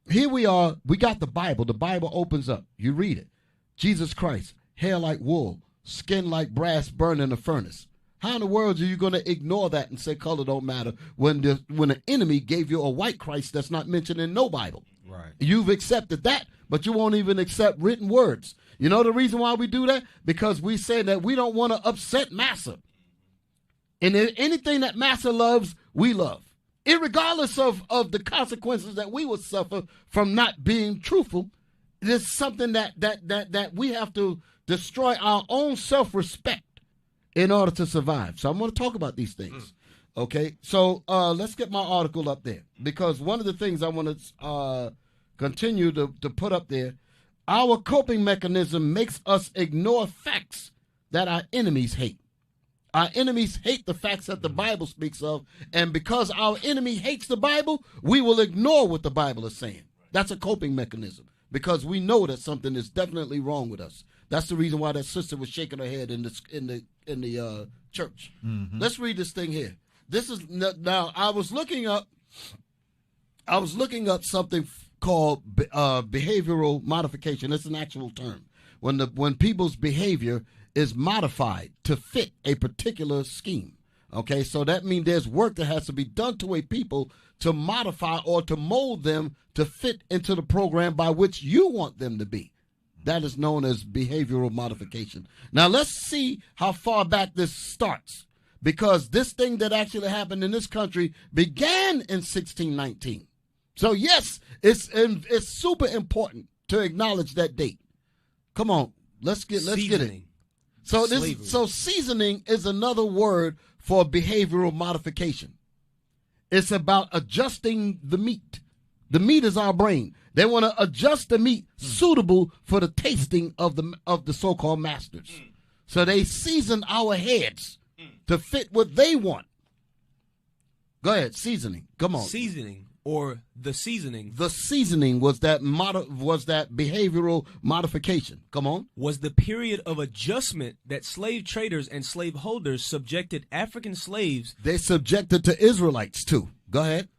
Here we are. We got the Bible. The Bible opens up. You read it. Jesus Christ, hair like wool, skin like brass burned in a furnace. How in the world are you going to ignore that and say color don't matter when an enemy gave you a white Christ that's not mentioned in no Bible? Right. You've accepted that, but you won't even accept written words. You know the reason why we do that? Because we say that we don't want to upset Massa. And anything that Massa loves, we love. Irregardless of the consequences that we would suffer from not being truthful, there's something that we have to destroy our own self-respect in order to survive. So I'm going to talk about these things. Okay, so let's get my article up there, because one of the things I want to continue to put up there, our coping mechanism makes us ignore facts that our enemies hate. Our enemies hate the facts that the Bible speaks of, and because our enemy hates the Bible, we will ignore what the Bible is saying. That's a coping mechanism, because we know that something is definitely wrong with us. That's the reason why that sister was shaking her head in the church. Mm-hmm. Let's read this thing here. This is now. I was looking up something called behavioral modification. It's an actual term. When people's behavior is modified to fit a particular scheme. Okay, so that means there's work that has to be done to a people to modify or to mold them to fit into the program by which you want them to be. That is known as behavioral modification. Now let's see how far back this starts, because this thing that actually happened in this country began in 1619. So yes, it's super important to acknowledge that date. Come on, let's get it. So seasoning is another word for behavioral modification. It's about adjusting the meat. The meat is our brain. They want to adjust the meat suitable for the tasting of the so-called masters. So they season our heads to fit what they want. Go ahead, seasoning. Come on. Seasoning, or the seasoning. The seasoning was that behavioral modification. Come on. Was the period of adjustment that slave traders and slaveholders subjected African slaves. They subjected to Israelites too. Go ahead.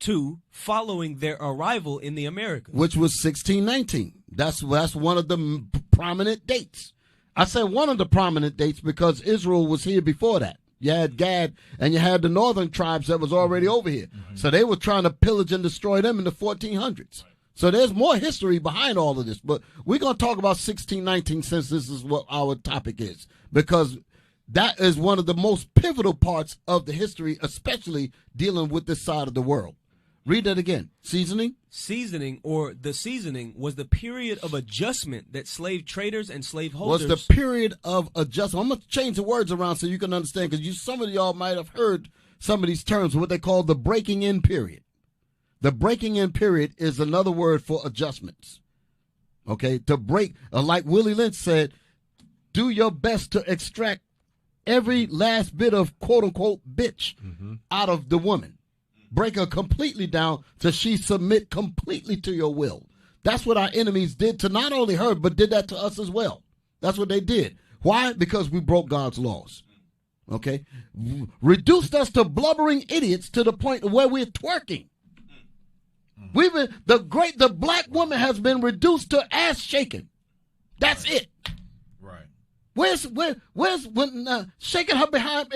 To following their arrival in the Americas, which was 1619. That's one of the prominent dates. I say one of the prominent dates because Israel was here before that. You had Gad and you had the northern tribes that was already over here. Mm-hmm. So they were trying to pillage and destroy them in the 1400s. So there's more history behind all of this. But we're going to talk about 1619 since this is what our topic is, because that is one of the most pivotal parts of the history, especially dealing with this side of the world. Read that again. Seasoning? Seasoning, or the seasoning, was the period of adjustment that slave traders and slaveholders. Was the period of adjustment. I'm going to change the words around so you can understand, because some of y'all might have heard some of these terms, what they call the breaking in period. The breaking in period is another word for adjustments. Okay? To break, like Willie Lynch said, do your best to extract every last bit of quote-unquote bitch out of the woman. Break her completely down till she submit completely to your will. That's what our enemies did to not only her, but did that to us as well. That's what they did. Why? Because we broke God's laws. Okay? Reduced us to blubbering idiots to the point where we're twerking. We've been, the black woman has been reduced to ass shaking. That's it. Right. Where's when shaking her behind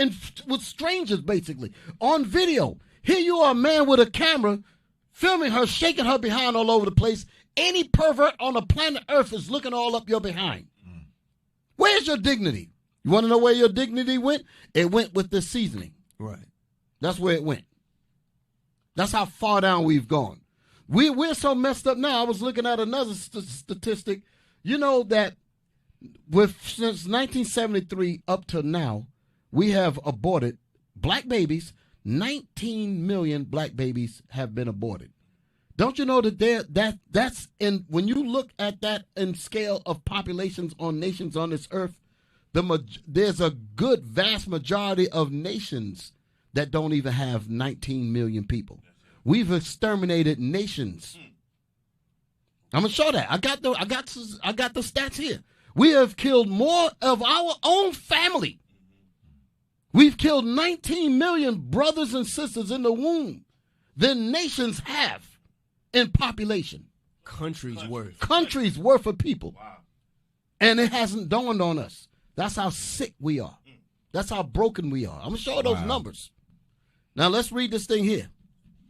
with strangers, basically, on video. Here you are, a man with a camera, filming her, shaking her behind all over the place. Any pervert on the planet Earth is looking all up your behind. Where's your dignity? You want to know where your dignity went? It went with the seasoning. Right. That's where it went. That's how far down we've gone. We're so messed up now. I was looking at another statistic. You know that since 1973 up to now, we have aborted black babies. 19 million black babies have been aborted. Don't you know that that's in, when you look at that in scale of populations on nations on this earth, there's a good vast majority of nations that don't even have 19 million people. We've exterminated nations. I'm gonna show that. I got the stats here. We have killed more of our own family. We've killed 19 million brothers and sisters in the womb than nations have in population. Countries worth. Countries worth of people. Wow. And it hasn't dawned on us. That's how sick we are. That's how broken we are. I'm going to show those numbers. Now let's read this thing here.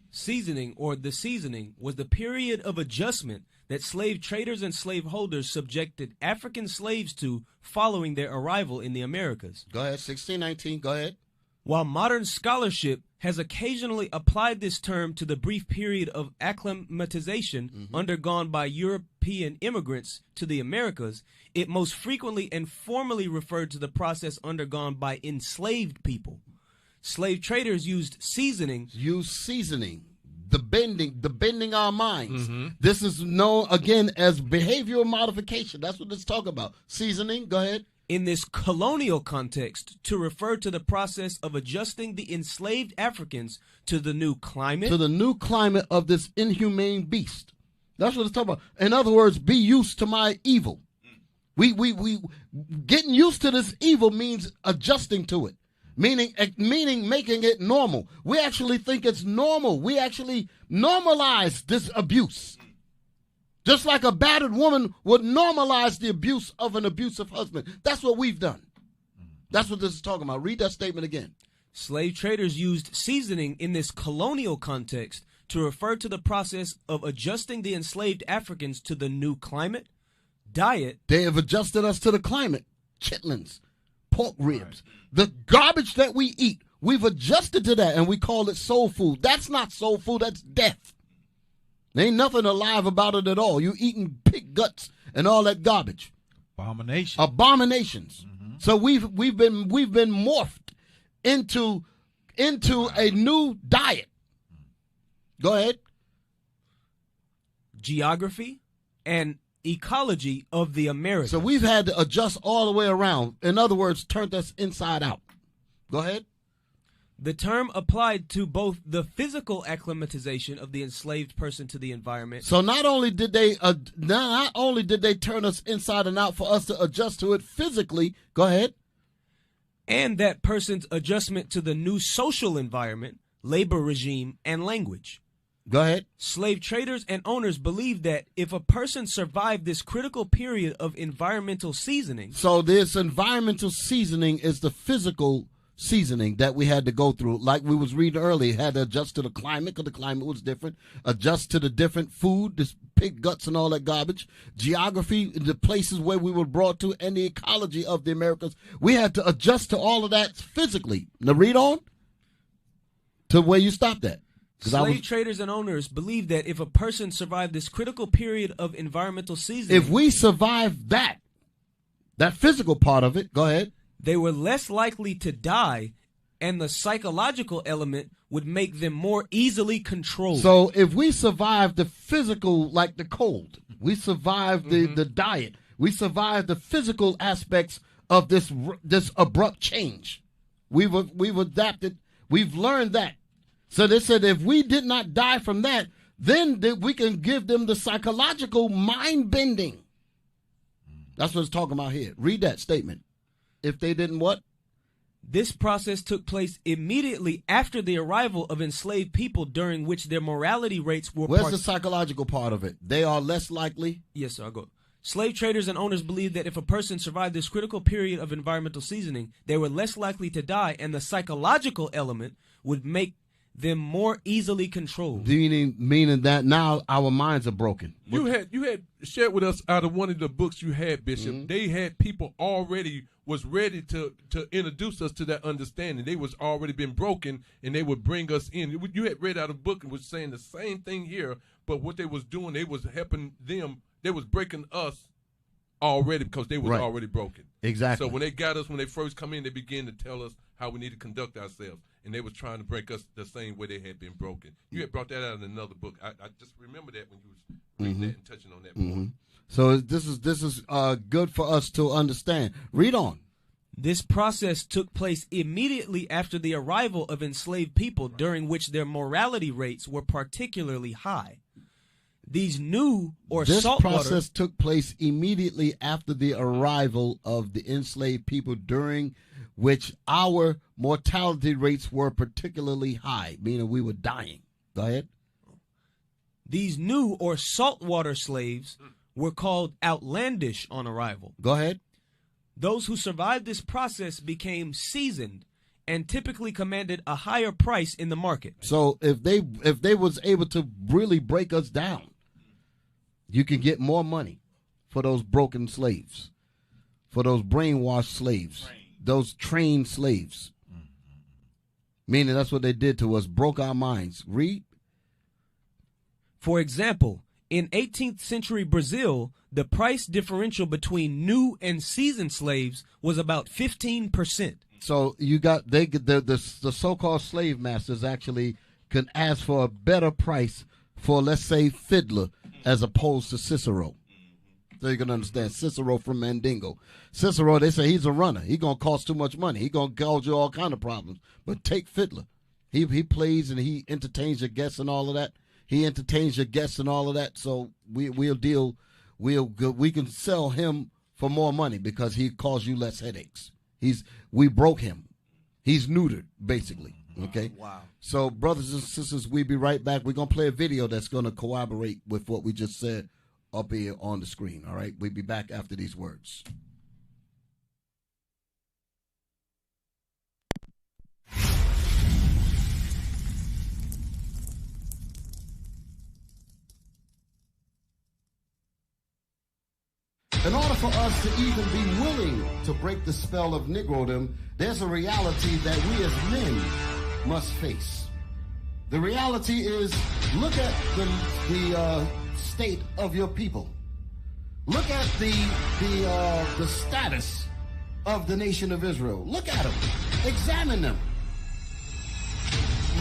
Seasoning, or the seasoning, was the period of adjustment that slave traders and slaveholders subjected African slaves to following their arrival in the Americas. Go ahead, 1619, go ahead. While modern scholarship has occasionally applied this term to the brief period of acclimatization undergone by European immigrants to the Americas, it most frequently and formally referred to the process undergone by enslaved people. Slave traders used seasoning. The bending our minds. This is known, again, as behavioral modification. That's what it's talking about. Seasoning, go ahead. In this colonial context, to refer to the process of adjusting the enslaved Africans to the new climate. To the new climate of this inhumane beast. That's what it's talking about. In other words, be used to my evil. We getting used to this evil means adjusting to it. Meaning making it normal. We actually think it's normal. We actually normalize this abuse. Just like a battered woman would normalize the abuse of an abusive husband. That's what we've done. That's what this is talking about. Read that statement again. Slave traders used seasoning in this colonial context to refer to the process of adjusting the enslaved Africans to the new climate, diet. They have adjusted us to the climate. Chitlins, pork ribs, the garbage that we eat. We've adjusted to that, and we call it soul food. That's not soul food. That's death. There ain't nothing alive about it at all. You eating pig guts and all that garbage. Abominations. So we've been morphed into a new diet. Go ahead. Geography and ecology of the Americas. So we've had to adjust all the way around. In other words, turned us inside out. Go ahead. The term applied to both the physical acclimatization of the enslaved person to the environment. So not only did they turn us inside and out for us to adjust to it physically. Go ahead. And that person's adjustment to the new social environment, labor regime, and language. Go ahead. Slave traders and owners believed that if a person survived this critical period of environmental seasoning. So this environmental seasoning is the physical seasoning that we had to go through. Like we was reading earlier, had to adjust to the climate because the climate was different. Adjust to the different food, this pig guts and all that garbage. Geography, the places where we were brought to, and the ecology of the Americas. We had to adjust to all of that physically. Now read on to where you stopped at. Slave traders and owners believed that if a person survived this critical period of environmental seasoning. If we survived that physical part of it, go ahead. They were less likely to die, and the psychological element would make them more easily controlled. So if we survive the physical, like the cold, we survive the diet, we survive the physical aspects of this abrupt change. We've adapted, we've learned that. So they said if we did not die from that, then we can give them the psychological mind bending. That's what it's talking about here. Read that statement. If they didn't what? This process took place immediately after the arrival of enslaved people, during which their morality rates were... Where's the psychological part of it? They are less likely? Yes, sir, I'll go. Slave traders and owners believed that if a person survived this critical period of environmental seasoning, they were less likely to die, and the psychological element would make them more easily controlled. Meaning that now our minds are broken. You had shared with us out of one of the books you had, Bishop. They had people already was ready to introduce us to that understanding. They was already been broken, and they would bring us in. You had read out a book and was saying the same thing here, but what they was doing, they was helping them. They was breaking us already because they was already broken. Exactly. So when they got us, when they first come in, they began to tell us how we need to conduct ourselves. And they was trying to break us the same way they had been broken. You had brought that out in another book. I just remember that when you was reading that and touching on that point. So this is good for us to understand. Read on. This process took place immediately after the arrival of enslaved people, during which their morality rates were particularly high. These new or saltwater... This process took place immediately after the arrival of the enslaved people, during which our mortality rates were particularly high, meaning we were dying. Go ahead. These new or saltwater slaves were called outlandish on arrival. Go ahead. Those who survived this process became seasoned and typically commanded a higher price in the market. So if they was able to really break us down, you can get more money for those broken slaves, for those brainwashed slaves, those trained slaves. Meaning that's what they did to us, broke our minds. Read. For example, in 18th century Brazil, the price differential between new and seasoned slaves was about 15%. So you got the so-called slave masters actually can ask for a better price for, let's say, Fiddler as opposed to Cicero. So you can understand Cicero from Mandingo. Cicero, they say he's a runner. He's going to cost too much money. He's going to cause you all kind of problems. But take Fiddler. He plays and he entertains your guests and all of that. So we can sell him for more money because he caused you less headaches. We broke him. He's neutered, basically. Okay? Wow. So, brothers and sisters, we'll be right back. We're going to play a video that's going to corroborate with what we just said up here on the screen. All right? We'll be back after these words. In order for us to even be willing to break the spell of Negrodom, there's a reality that we as men must face. The reality is, look at the state of your people. Look at the status of the nation of Israel. Look at them. Examine them.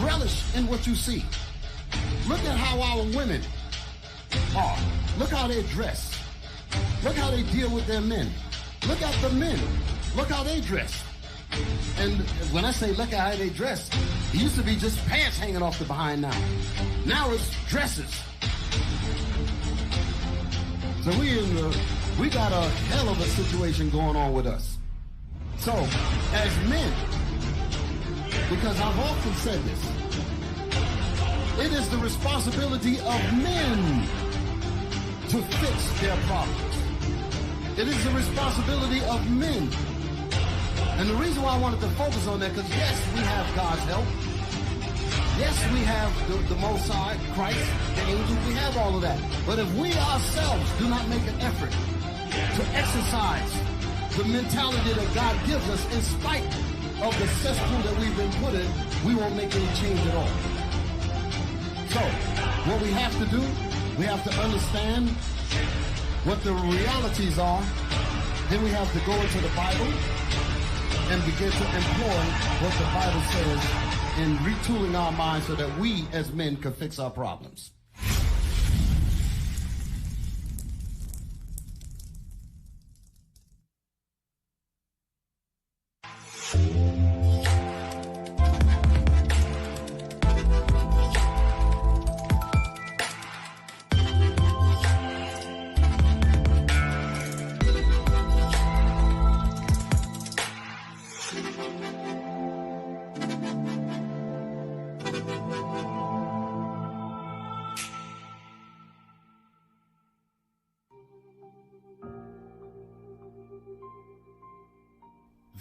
Relish in what you see. Look at how our women are. Look how they dress. Look how they deal with their men. Look at the men. Look how they dress. And when I say look at how they dress, it used to be just pants hanging off the behind now. Now it's dresses. So we got a hell of a situation going on with us. So, as men, because I've often said this, it is the responsibility of men to fix their problems. It is the responsibility of men. And the reason why I wanted to focus on that, because yes, we have God's help. Yes, we have the Most High, Christ, the angels, we have all of that. But if we ourselves do not make an effort to exercise the mentality that God gives us in spite of the cesspool that we've been put in, we won't make any change at all. So, what we have to do, we have to understand what the realities are. Then we have to go into the Bible and begin to employ what the Bible says in retooling our minds so that we as men can fix our problems.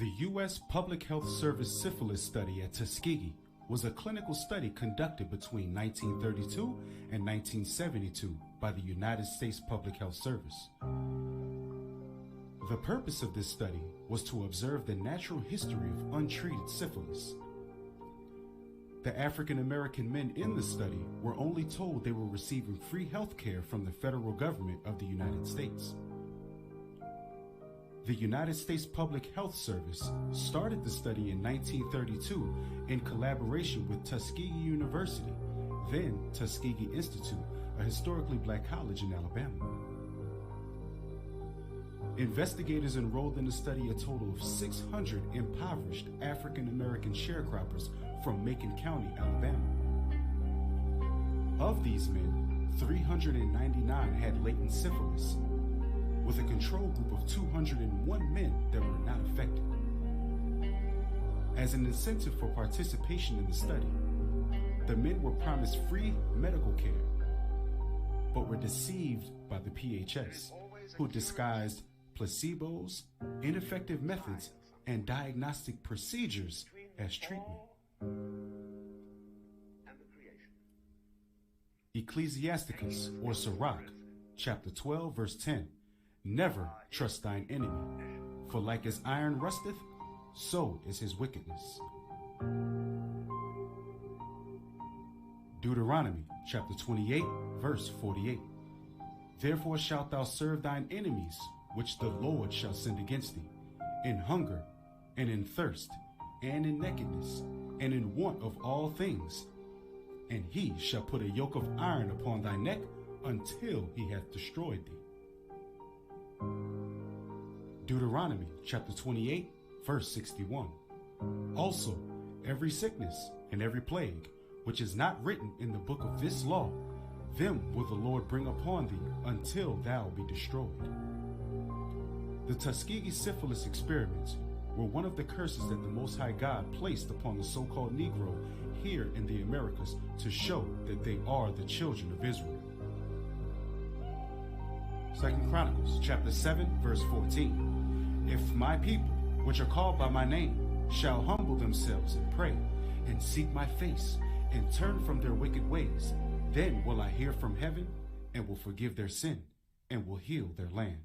The U.S. Public Health Service syphilis study at Tuskegee was a clinical study conducted between 1932 and 1972 by the United States Public Health Service. The purpose of this study was to observe the natural history of untreated syphilis. The African American men in the study were only told they were receiving free health care from the federal government of the United States. The United States Public Health Service started the study in 1932 in collaboration with Tuskegee University, then Tuskegee Institute, a historically black college in Alabama. Investigators enrolled in the study a total of 600 impoverished African American sharecroppers from Macon County, Alabama. Of these men, 399 had latent syphilis, with a control group of 201 men that were not affected. As an incentive for participation in the study, the men were promised free medical care, but were deceived by the PHS, who disguised placebos, ineffective methods, and diagnostic procedures as treatment. Ecclesiasticus, or Sirach, chapter 12, verse 10. Never trust thine enemy, for like as iron rusteth, so is his wickedness. Deuteronomy chapter 28, verse 48. Therefore shalt thou serve thine enemies, which the Lord shall send against thee, in hunger, and in thirst, and in nakedness, and in want of all things. And he shall put a yoke of iron upon thy neck until he hath destroyed thee. Deuteronomy chapter 28, verse 61. Also, every sickness and every plague, which is not written in the book of this law, them will the Lord bring upon thee until thou be destroyed. The Tuskegee syphilis experiments were one of the curses that the Most High God placed upon the so-called Negro here in the Americas to show that they are the children of Israel. 2 Chronicles chapter 7, verse 14. If my people, which are called by my name, shall humble themselves and pray, and seek my face, and turn from their wicked ways, then will I hear from heaven, and will forgive their sin, and will heal their land.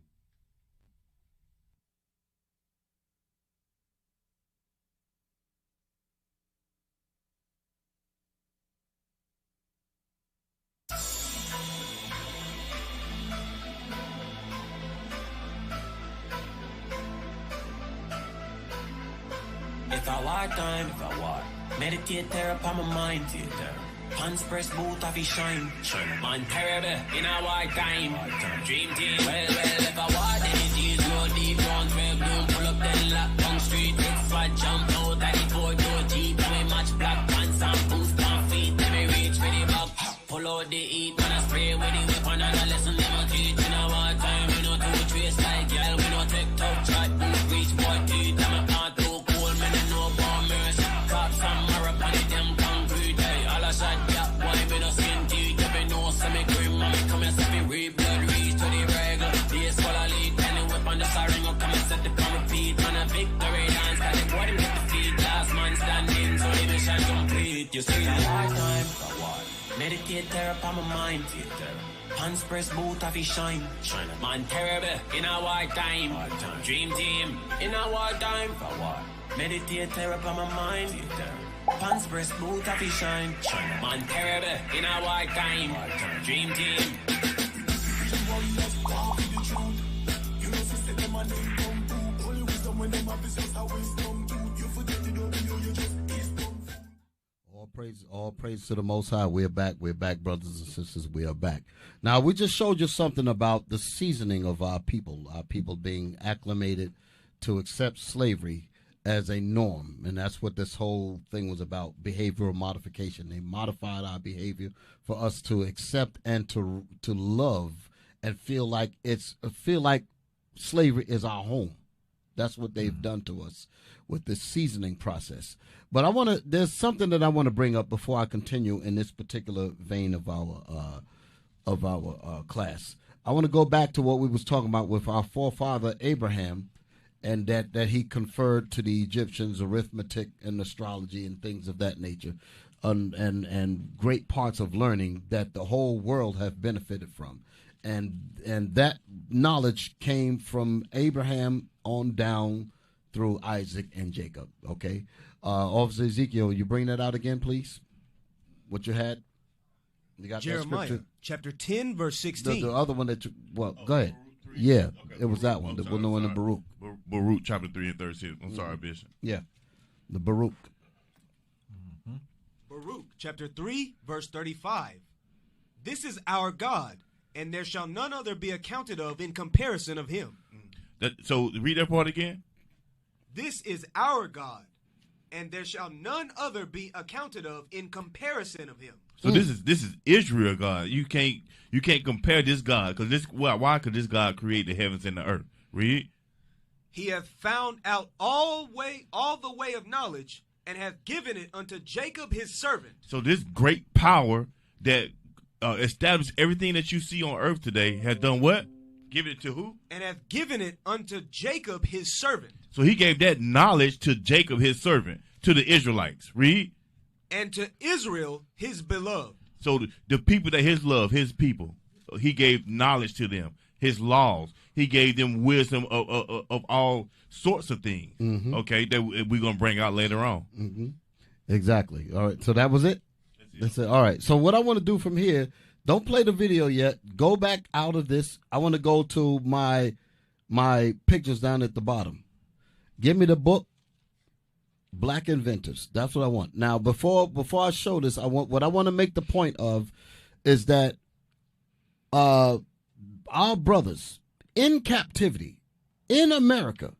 If I war time, if I war, meditate there upon my mind, theater. Hands press boot of his shine. Man terrible in a war time. Dream team. Well, if I war, then it is no deep down, 12 bloom, pull up then lock down street. Next fight, jump out at the 4-door Jeep. Let me match black pants and boost on feet. Let me reach for the back. Pull out the heat, man, I spray with the weapon and a lesson never teach. In a war time, we no two trace like y'all. We no take tough shot, boot reach boy teeth. I'm a part too cool, man, and no bombers. Cops and marathon, them concrete. Hey, all I shot that boy, me no skin teeth. You be no semi grim, man, me come and see me reap blood reach to the regular. This full of lead, any weapon just a ring up, come and set the pound of feet. Man, a victory dance, got the boy, them get the feet. Last man standing, so the mission complete. You see, it's a war time, a war. Meditate there upon my mind, theater. Hands press boot of his shine. Man terrible in a war time. Dream team in a war time. Meditate there upon my mind, theater. Hands press boot of his shine. Man terrible in a war time. Dream team. All praise to the Most High. We're back, brothers and sisters. We are back. Now, we just showed you something about the seasoning of our people being acclimated to accept slavery as a norm. And that's what this whole thing was about, behavioral modification. They modified our behavior for us to accept and to love and feel like slavery is our home. That's what they've done to us with this seasoning process. But there's something that I want to bring up before I continue in this particular vein of our class. I want to go back to what we was talking about with our forefather Abraham and that he conferred to the Egyptians arithmetic and astrology and things of that nature, and great parts of learning that the whole world have benefited from, and that knowledge came from Abraham on down through Isaac and Jacob. Okay, Officer Ezekiel, you bring that out again, please. What you had? You got Jeremiah that chapter 10 verse 16. The other one that you, well, go ahead. Yeah, okay, it was that one. The one in Baruch. Baruch chapter 3 and 36. I'm sorry, Bishop. Yeah, the Baruch. Baruch chapter 3 verse 35. This is our God, and there shall none other be accounted of in comparison of him. So read that part again. This is our God, and there shall none other be accounted of in comparison of him. So this is Israel God. You can't compare this God, because why could this God create the heavens and the earth? Read. He hath found out all the way of knowledge, and hath given it unto Jacob his servant. So this great power that established everything that you see on earth today has done what? Given it to who? And hath given it unto Jacob his servant. So he gave that knowledge to Jacob his servant, to the Israelites. Read. And to Israel his beloved. So the people that his love, his people, he gave knowledge to them, his laws. He gave them wisdom of all sorts of things, okay, that we're going to bring out later on. Mm-hmm. Exactly. All right, so that was it? That's it. All right, so what I want to do from here, don't play the video yet. Go back out of this. I want to go to my pictures down at the bottom. Give me the book. Black Inventors. That's what I want. Now, before I show this, I want to make the point of is that our brothers in captivity in America,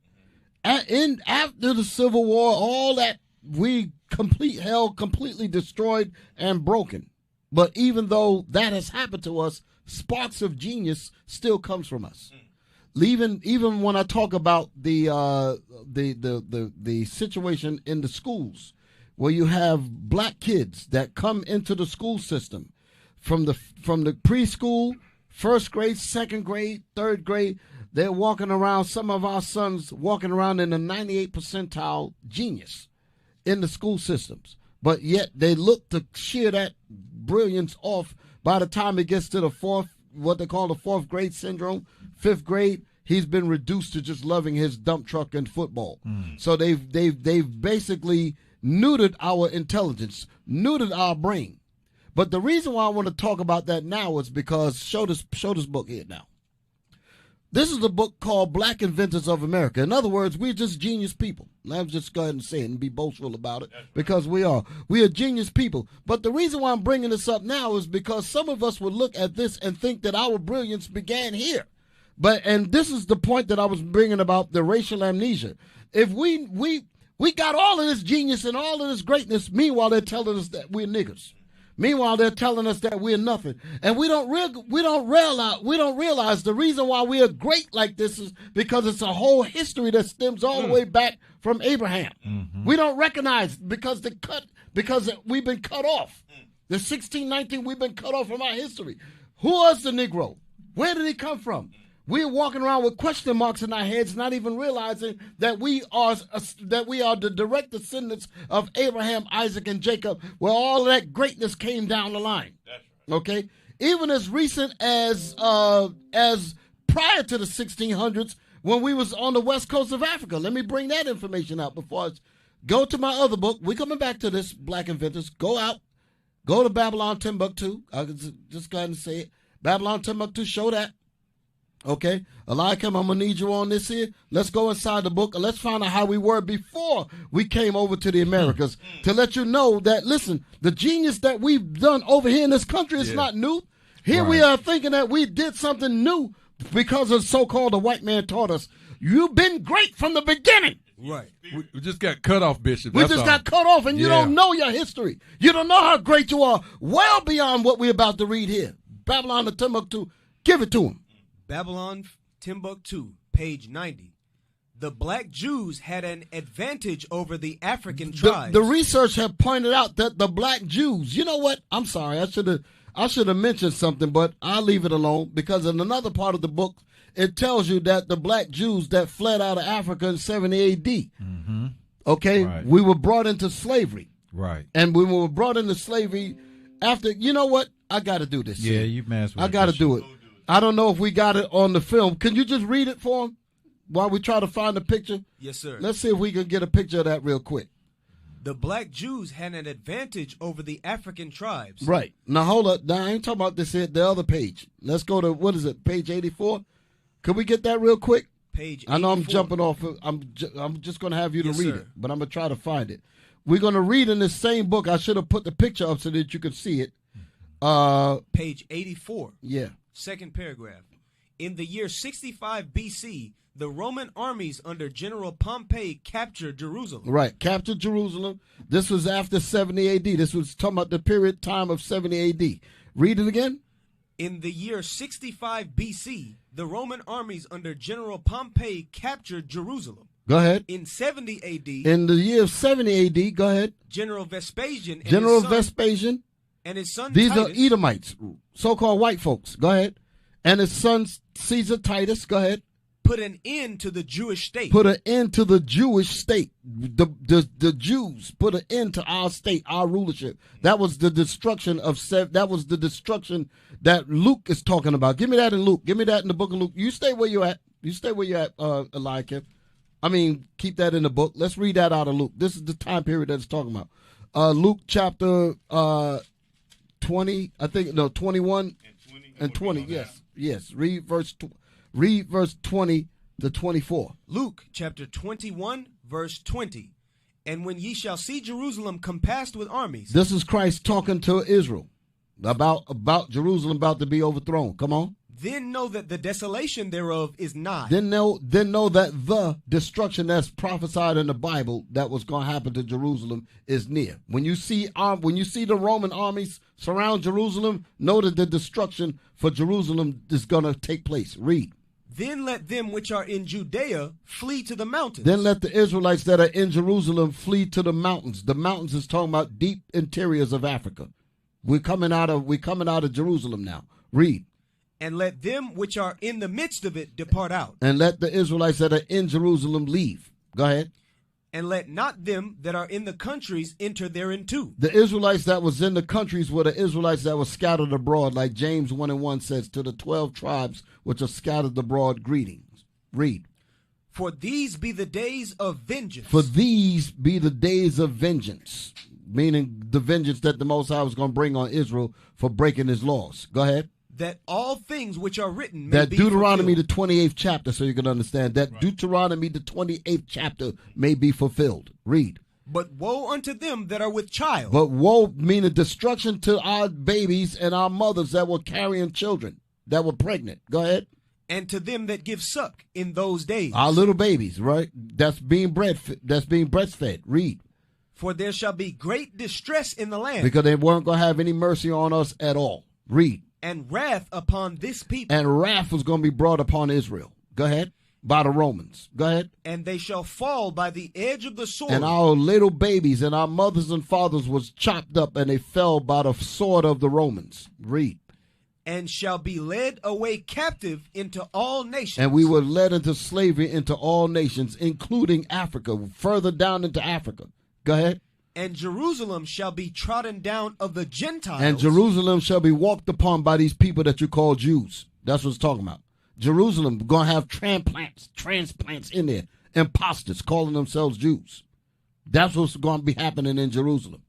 after the Civil War, all that we completely destroyed and broken. But even though that has happened to us, sparks of genius still comes from us. Even when I talk about the situation in the schools, where you have black kids that come into the school system from the preschool, first grade, second grade, third grade, they're walking around. Some of our sons walking around in the 98th percentile genius in the school systems, but yet they look to shear that brilliance off by the time it gets to what they call the fourth grade syndrome, fifth grade. He's been reduced to just loving his dump truck and football. So they've basically neutered our intelligence, neutered our brain. But the reason why I want to talk about that now is because show this book here now. This is a book called Black Inventors of America. In other words, we're just genius people. Let's just go ahead and say it and be boastful about it, because we are genius people. But the reason why I'm bringing this up now is because some of us would look at this and think that our brilliance began here. And this is the point that I was bringing about the racial amnesia. If we got all of this genius and all of this greatness, meanwhile they're telling us that we're niggers. Meanwhile they're telling us that we're nothing, and we don't realize the reason why we are great like this is because it's a whole history that stems all the way back from Abraham. We don't recognize because we've been cut off. The 1619 we've been cut off from our history. Who was the Negro? Where did he come from? We're walking around with question marks in our heads, not even realizing that we are the direct descendants of Abraham, Isaac, and Jacob, where all that greatness came down the line. That's right. Okay, even as recent as prior to the 1600s, when we was on the west coast of Africa. Let me bring that information out before I go to my other book. We're coming back to this, Black Inventors. Go to Babylon Timbuktu. I can just go ahead and say it. Babylon Timbuktu, show that. Okay, Eliakim, I'm going to need you on this here. Let's go inside the book and let's find out how we were before we came over to the Americas to let you know that, listen, the genius that we've done over here in this country is not new. Here we are thinking that we did something new because of so-called the white man taught us. You've been great from the beginning. Right. We just got cut off, Bishop. We just got cut off, and you don't know your history. You don't know how great you are, well beyond what we're about to read here. Babylon to Timbuktu, give it to him. Babylon Timbuktu, page 90. The black Jews had an advantage over the African tribes. The research have pointed out that the black Jews, you know what? I'm sorry, I should have mentioned something, but I'll leave it alone because in another part of the book, it tells you that the black Jews that fled out of Africa in 70 A.D., okay, Right. we were brought into slavery. Right. And when we were brought into slavery, after, you know what? I got to do this. Yeah, you messed with I got to do it. I don't know if we got it on the film. Can you just read it for him while we try to find the picture? Yes, sir. Let's see if we can get a picture of that real quick. The black Jews had an advantage over the African tribes. Right. Now, hold up. Now, I ain't talking about this here, the other page. Let's go to, what is it, page 84? Could we get that real quick? Page 84. I know I'm jumping off. I'm just going to have you to Yes, read sir. it, but I'm going to try to find it. We're going to read in this same book. I should have put the picture up so that you could see it. Page 84. Yeah. Second paragraph. In the year 65 BC, the Roman armies under General Pompey captured Jerusalem. Right. Captured Jerusalem. This was after 70 A.D. This was talking about the period time of 70 A.D. Read it again. In the year 65 BC, the Roman armies under General Pompey captured Jerusalem. Go ahead. In 70 AD, In the year of 70 A.D., go ahead. General Vespasian and General his son, Vespasian. and his son These Titus, are Edomites, so-called white folks. Go ahead. And his son Caesar Titus. Go ahead. put an end to the Jewish state. Put an end to the Jewish state. The Jews put an end to our state, our rulership. That was the destruction of that was the destruction that Luke is talking about. Give me that in Luke. Give me that in the book of Luke. You stay where you're at. You stay where you're at, Eliakim. I mean, keep that in the book. Let's read that out of Luke. This is the time period that it's talking about. Luke chapter 20, I think, no, 21 and 20. Yes, yes. Read verse 20 to 24. Luke chapter 21, verse 20. And when ye shall see Jerusalem compassed with armies. This is Christ talking to Israel about Jerusalem about to be overthrown. Come on. Then know that the desolation thereof is nigh. Then know that the destruction that's prophesied in the Bible that was going to happen to Jerusalem is near. When you see the Roman armies surround Jerusalem, know that the destruction for Jerusalem is going to take place. Read. Then let them which are in Judea flee to the mountains. Then let the Israelites that are in Jerusalem flee to the mountains. The mountains is talking about deep interiors of Africa. We're coming out of Jerusalem now. Read. And let them which are in the midst of it depart out. And let the Israelites that are in Jerusalem leave. Go ahead. And let not them that are in the countries enter therein too. The Israelites that was in the countries were the Israelites that were scattered abroad, like James 1:1 says, to the 12 tribes which are scattered abroad, greetings. Read. For these be the days of vengeance. For these be the days of vengeance, meaning the vengeance that the Most High was going to bring on Israel for breaking his laws. Go ahead. That all things which are written may That be Deuteronomy, fulfilled. the 28th chapter, so you can understand. That right. Deuteronomy, the 28th chapter, may be fulfilled. Read. But woe unto them that are with child. But woe, meaning destruction to our babies and our mothers that were carrying children, that were pregnant. Go ahead. And to them that give suck in those days. Our little babies, right? That's being breastfed. Read. For there shall be great distress in the land. Because they weren't going to have any mercy on us at all. Read. And wrath upon this people. And wrath was going to be brought upon Israel. Go ahead. By the Romans. Go ahead. And they shall fall by the edge of the sword. And our little babies and our mothers and fathers was chopped up and they fell by the sword of the Romans. Read. And shall be led away captive into all nations. And we were led into slavery into all nations, including Africa, further down into Africa. Go ahead. And Jerusalem shall be trodden down of the Gentiles. And Jerusalem shall be walked upon by these people that you call Jews. That's what it's talking about. Jerusalem going to have transplants in there. Imposters calling themselves Jews. That's what's going to be happening in Jerusalem.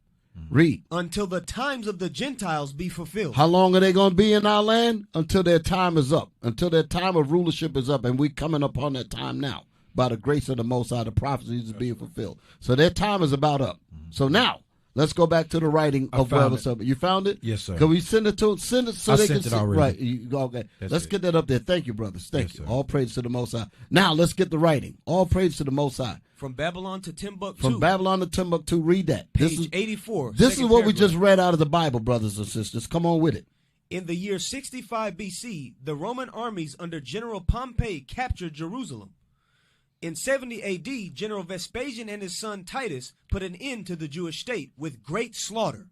Read. Until the times of the Gentiles be fulfilled. How long are they going to be in our land? Until their time is up. Until their time of rulership is up. And we're coming upon that time now. By the grace of the Most High, the prophecies is being fulfilled. So their time is about up. So now, let's go back to the writing of whatever subject. You found it? Yes, sir. Can we send it so I they sent can it already. Right. Okay. Let's it. get that up there. Thank you, brothers. Thank you. Sir. All praise to the Most High. Now, let's get the writing. All praise to the Most High. From Babylon to Timbuktu. From Babylon to Timbuktu. Read that. Page 84. This is what we just read out of the Bible, brothers and sisters. Come on with it. In the year 65 BC, the Roman armies under General Pompey captured Jerusalem. In 70 AD, General Vespasian and his son Titus put an end to the Jewish state with great slaughter.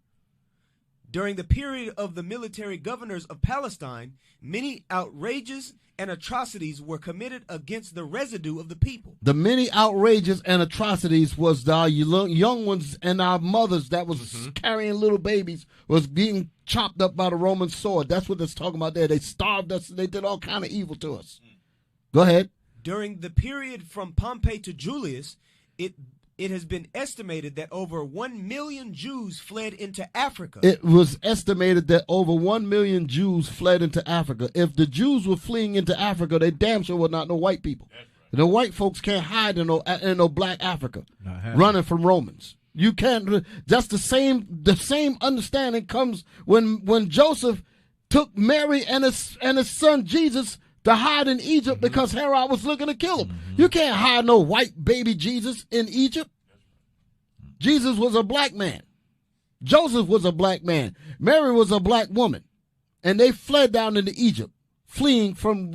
During the period of the military governors of Palestine, many outrages and atrocities were committed against the residue of the people. The many outrages and atrocities was our young ones and our mothers that was carrying little babies was being chopped up by the Roman sword. That's what it's talking about there. They starved us. They did all kind of evil to us. Go ahead. During the period from Pompey to Julius, it has been estimated that over 1 million Jews fled into Africa. It was estimated that over 1 million Jews fled into Africa. If the Jews were fleeing into Africa, they damn sure were not no white people. Right. The white folks can't hide in no black Africa running from Romans. You can't. That's the same understanding comes when Joseph took Mary and his son Jesus to hide in Egypt because Herod was looking to kill him. You can't hide no white baby Jesus in Egypt. Jesus was a black man. Joseph was a black man. Mary was a black woman. And they fled down into Egypt, fleeing from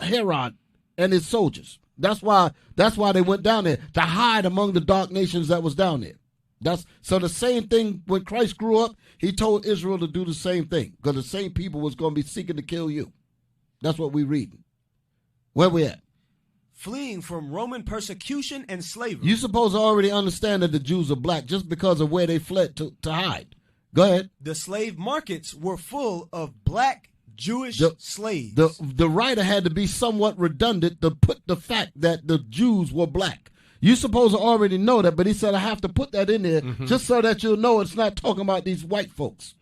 Herod and his soldiers. That's why they went down there, to hide among the dark nations that was down there. So the same thing when Christ grew up, he told Israel to do the same thing, because the same people was going to be seeking to kill you. That's what we reading. Where we at? Fleeing from Roman persecution and slavery. You supposed to already understand that the Jews are black just because of where they fled to hide. Go ahead. The slave markets were full of black Jewish slaves. The writer had to be somewhat redundant to put the fact that the Jews were black. You supposed to already know that, but he said I have to put that in there just so that you'll know it's not talking about these white folks.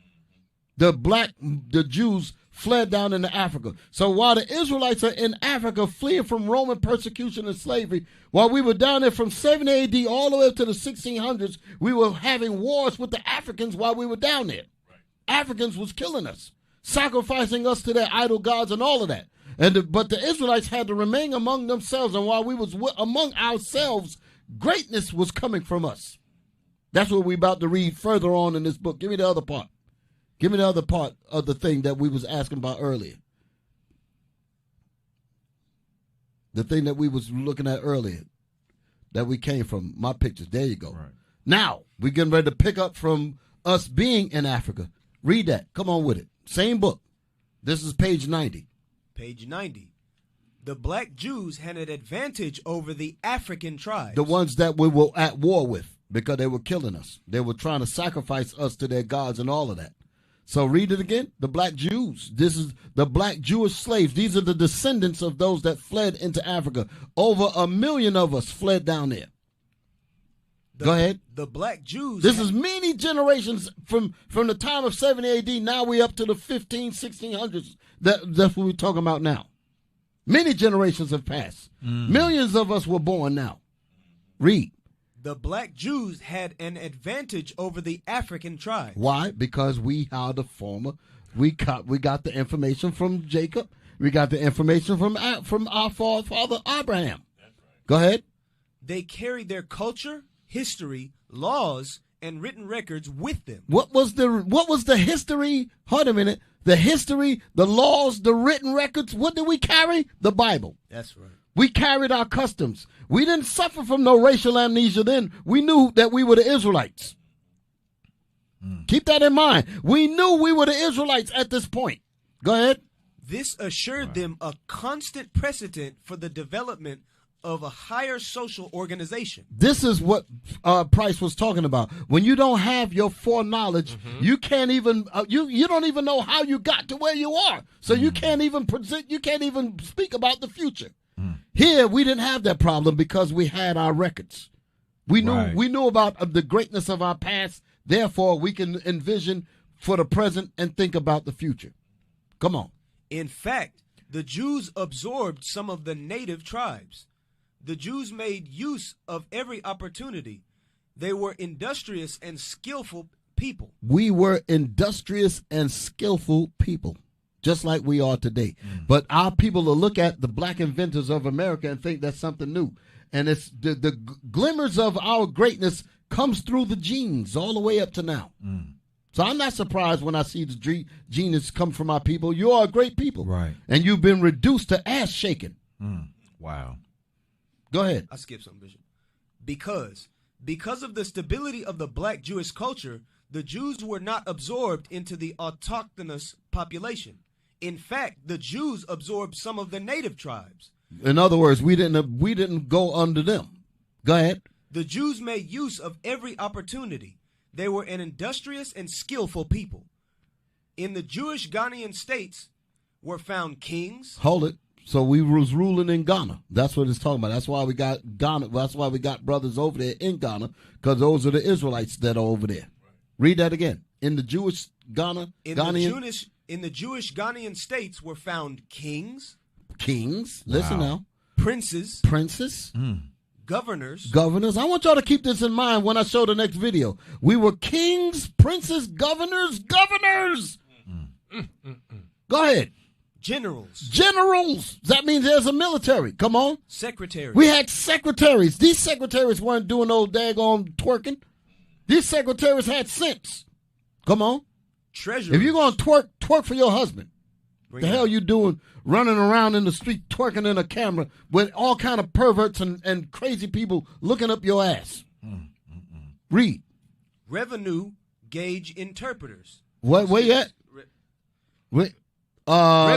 The Jews fled down into Africa. So while the Israelites are in Africa fleeing from Roman persecution and slavery, while we were down there from 70 AD all the way up to the 1600s, we were having wars with the Africans while we were down there. Right. Africans was killing us, sacrificing us to their idol gods and all of that. But the Israelites had to remain among themselves, and while we was among ourselves, greatness was coming from us. That's what we're about to read further on in this book. Give me the other part. Give me the other part of the thing that we was asking about earlier. The thing that we was looking at earlier, that we came from, my pictures. There you go. Right. Now, we're getting ready to pick up from us being in Africa. Read that. Come on with it. Same book. This is page 90. Page 90. The black Jews had an advantage over the African tribes. The ones that we were at war with, because they were killing us. They were trying to sacrifice us to their gods and all of that. So read it again. The black Jews. This is the black Jewish slaves. These are the descendants of those that fled into Africa. Over 1 million of us fled down there. Go ahead. The black Jews. This is many generations from the time of 70 AD. Now we up to the 1600s. That's what we're talking about now. Many generations have passed. Millions of us were born now. Read. The black Jews had an advantage over the African tribes. Why? Because we are the former. We got the information from Jacob. We got the information from our father Abraham. That's right. Go ahead. They carried their culture, history, laws, and written records with them. What was the history? Hold a minute. The history, the laws, the written records. What did we carry? The Bible. That's right. We carried our customs. We didn't suffer from no racial amnesia then. We knew that we were the Israelites. Keep that in mind. We knew we were the Israelites at this point. Go ahead. This assured them a constant precedent for the development of a higher social organization. This is what Price was talking about. When you don't have your foreknowledge, you can't even you don't even know how you got to where you are. So you can't even speak about the future. Here we didn't have that problem because we had our records. We knew about the greatness of our past. Therefore, we can envision for the present and think about the future. Come on. In fact, the Jews absorbed some of the native tribes. The Jews made use of every opportunity. They were industrious and skillful people. We were industrious and skillful people, just like we are today. But our people will look at the black inventors of America and think that's something new. And it's the glimmers of our greatness comes through the genes all the way up to now. So I'm not surprised when I see the genes come from our people. You are great people. Right. And you've been reduced to ass shaking. Wow. Go ahead. I skipped something, Bishop. Because of the stability of the black Jewish culture, the Jews were not absorbed into the autochthonous population. In fact, the Jews absorbed some of the native tribes. In other words, we didn't go under them. Go ahead. The Jews made use of every opportunity. They were an industrious and skillful people. In the Jewish Ghanaian states were found kings. Hold it. So we was ruling in Ghana. That's what it's talking about. That's why we got Ghana. That's why we got brothers over there in Ghana, because those are the Israelites that are over there. Read that again. In the Jewish Ghana, in the Jewish Ghanaian states were found kings. Kings. Listen now. Princes. Governors. I want y'all to keep this in mind when I show the next video. We were kings, princes, governors. Go ahead. Generals. That means there's a military. Come on. Secretaries. We had secretaries. These secretaries weren't doing no daggone twerking. These secretaries had sense. Come on. Treasury. If you're going to twerk for your husband, the hell you doing running around in the street twerking in a camera with all kind of perverts and crazy people looking up your ass? Read. Revenue gauge interpreters. What? Where you at?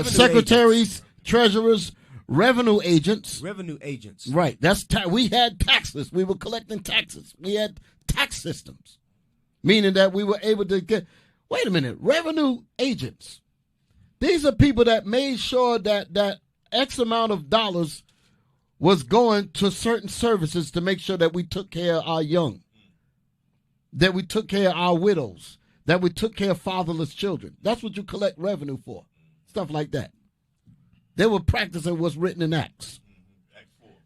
Secretaries, treasurers, revenue agents. Right. That's we had taxes. We were collecting taxes. We had tax systems, meaning that we were able to get. Wait a minute. Revenue agents. These are people that made sure that X amount of dollars was going to certain services to make sure that we took care of our young, that we took care of our widows, that we took care of fatherless children. That's what you collect revenue for. Stuff like that. They were practicing what's written in Acts.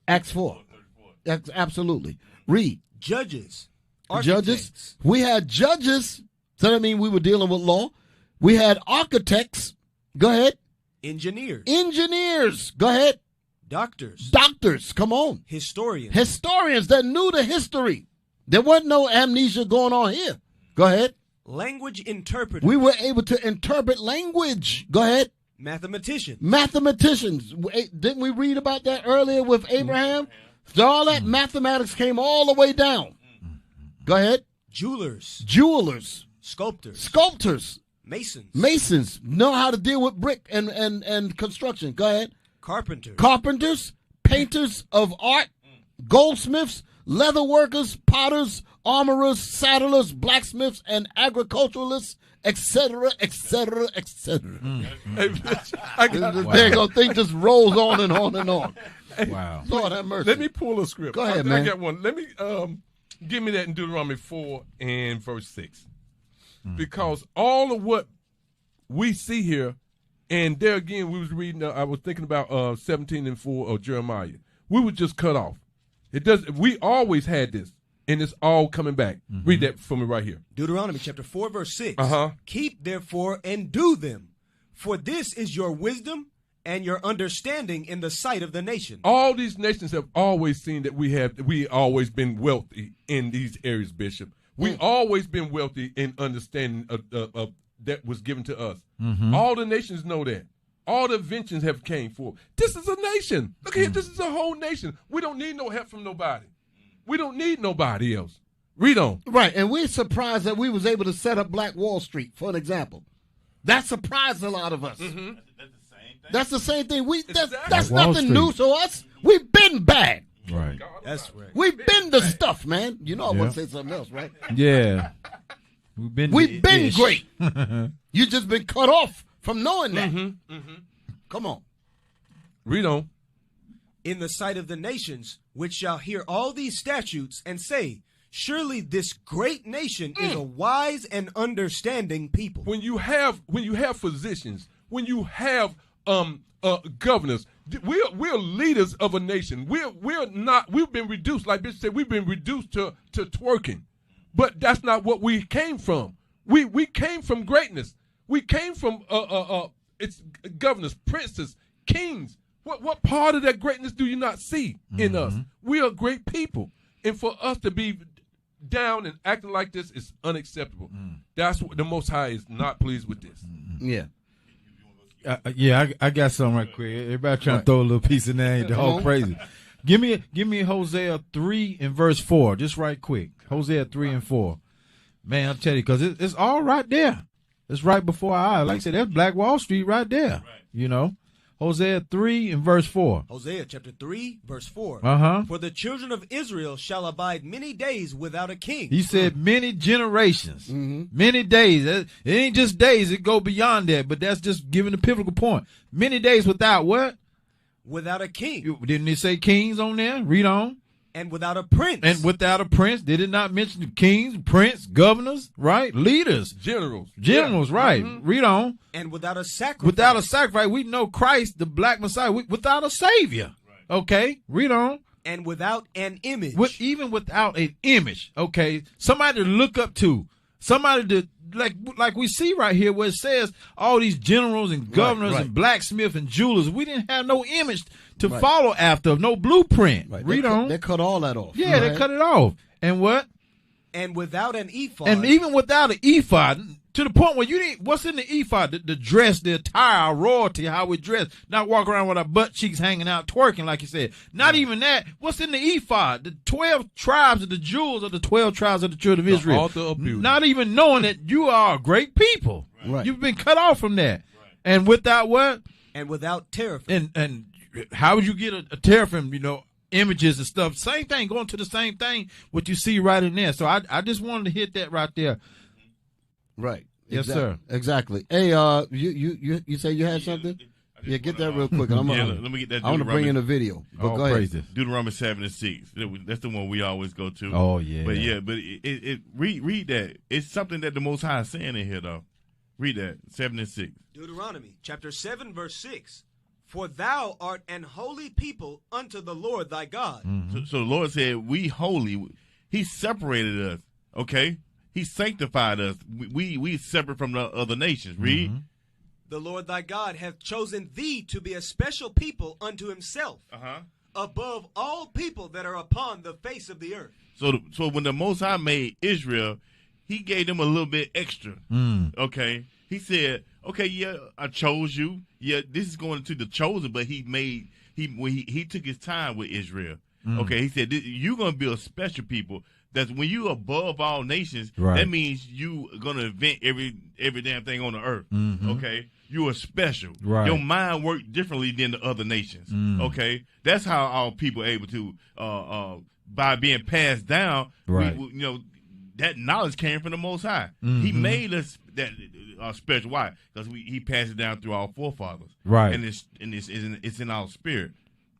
Acts 4. Absolutely. Read. Judges. Judges. We had judges. So that means we were dealing with law. We had architects. Go ahead. Engineers. Go ahead. Doctors. Come on. Historians that knew the history. There wasn't no amnesia going on here. Go ahead. Language interpreters. We were able to interpret language. Go ahead. Mathematicians. Didn't we read about that earlier with Abraham? So all that mathematics came all the way down. Go ahead. Jewelers. Sculptors. Masons know how to deal with brick and construction. Go ahead. Carpenters. Painters of art. Goldsmiths. Leather workers. Potters. Armorers. Saddlers. Blacksmiths. And agriculturalists. Etc. That thing just rolls on and on and on. Wow. Lord have mercy. Let me pull a script. Go ahead, man. I got one. Let me give me that in Deuteronomy 4 and verse 6. Because all of what we see here, and there again, we was reading, I was thinking about 17 and 4 of Jeremiah. We were just cut off. We always had this, and it's all coming back. Read that for me right here. Deuteronomy chapter 4, verse 6. Keep therefore and do them, for this is your wisdom and your understanding in the sight of the nation. All these nations have always seen that we always been wealthy in these areas, Bishop. We always been wealthy in understanding of that was given to us. All the nations know that. All the inventions have came forth. This is a nation. Look here, this is a whole nation. We don't need no help from nobody. We don't need nobody else. Read on. Right, and we're surprised that we was able to set up Black Wall Street, for an example. That surprised a lot of us. That's the same thing. That's nothing new to us. We've been bad. Right. That's right. We've been the stuff, man. You know I want to say something else, right? Yeah. We've been great. You just been cut off from knowing that. Come on. Read on. In the sight of the nations, which shall hear all these statutes and say, surely this great nation is a wise and understanding people. When you have physicians, when you have governors, we're leaders of a nation. We're not. We've been reduced, like Bishop said. We've been reduced to twerking, but that's not what we came from. We came from greatness. We came from it's governors, princes, kings. What part of that greatness do you not see in us? We are great people, and for us to be down and acting like this is unacceptable. That's what the Most High is not pleased with this. Yeah. I got something right quick. Everybody trying to throw a little piece in there. The whole crazy. Give me Hosea 3 and verse 4, just right quick. Hosea 3 and 4. Man, I'm telling you, because it's all right there. It's right before our eyes. Like I said, that's Black Wall Street right there. You know, Hosea 3 and verse 4. Hosea chapter 3, verse 4. For the children of Israel shall abide many days without a king. He said many generations, many days. It ain't just days. It go beyond that, but that's just giving the pivotal point. Many days without what? Without a king. Didn't it say kings on there? Read on. And without a prince. And without a prince. Did it not mention kings, prince, governors, right? Leaders. Generals. Generals, right. Read on. And without a sacrifice. Without a sacrifice. We know Christ, the black Messiah, without a savior. Okay, read on. And without an image. Even without an image. Okay, somebody to look up to. Somebody to, like we see right here where it says all these generals and governors and blacksmiths and jewelers. We didn't have no image to follow after, no blueprint. Read on. They cut all that off. Yeah, they cut it off. And what? And without an ephod. And even without an ephod, to the point where you didn't, what's in the ephod? The dress, the attire, our royalty, how we dress. Not walk around with our butt cheeks hanging out, twerking, like you said. Not even that. What's in the ephod? The 12 tribes of the jewels of the 12 tribes of the children of Israel. Altar of beauty. Not even knowing that you are a great people. You've been cut off from that. And without what? And without teraphim. And how would you get a teraphim, images and stuff? Same thing, going to the same thing, what you see right in there. So I just wanted to hit that right there. Right. Yes, sir. Exactly. Hey, you say you had something? Yeah, get that real quick. Let me get that. I want to bring in a video. But go ahead. Deuteronomy 7 and 6. That's the one we always go to. Oh yeah. But read that. It's something that the Most High is saying in here, though. Read that 7 and 6. Deuteronomy chapter 7 verse 6. For thou art an holy people unto the Lord thy God. So the Lord said, we holy. He separated us. Okay. He sanctified us. We separate from the other nations. Read. The Lord thy God hath chosen thee to be a special people unto himself, above all people that are upon the face of the earth. So when the Most High made Israel, he gave them a little bit extra. Okay. He said, okay, yeah, I chose you. Yeah, this is going to the chosen, but he took his time with Israel. Okay, he said, you're going to be a special people. That's when you above all nations, that means you are going to invent every damn thing on the earth. Okay? You are special. Your mind works differently than the other nations. Okay? That's how all people are able to, by being passed down, that knowledge came from the Most High. He made us that special. Why? Because he passed it down through our forefathers. Right. And it's in our spirit.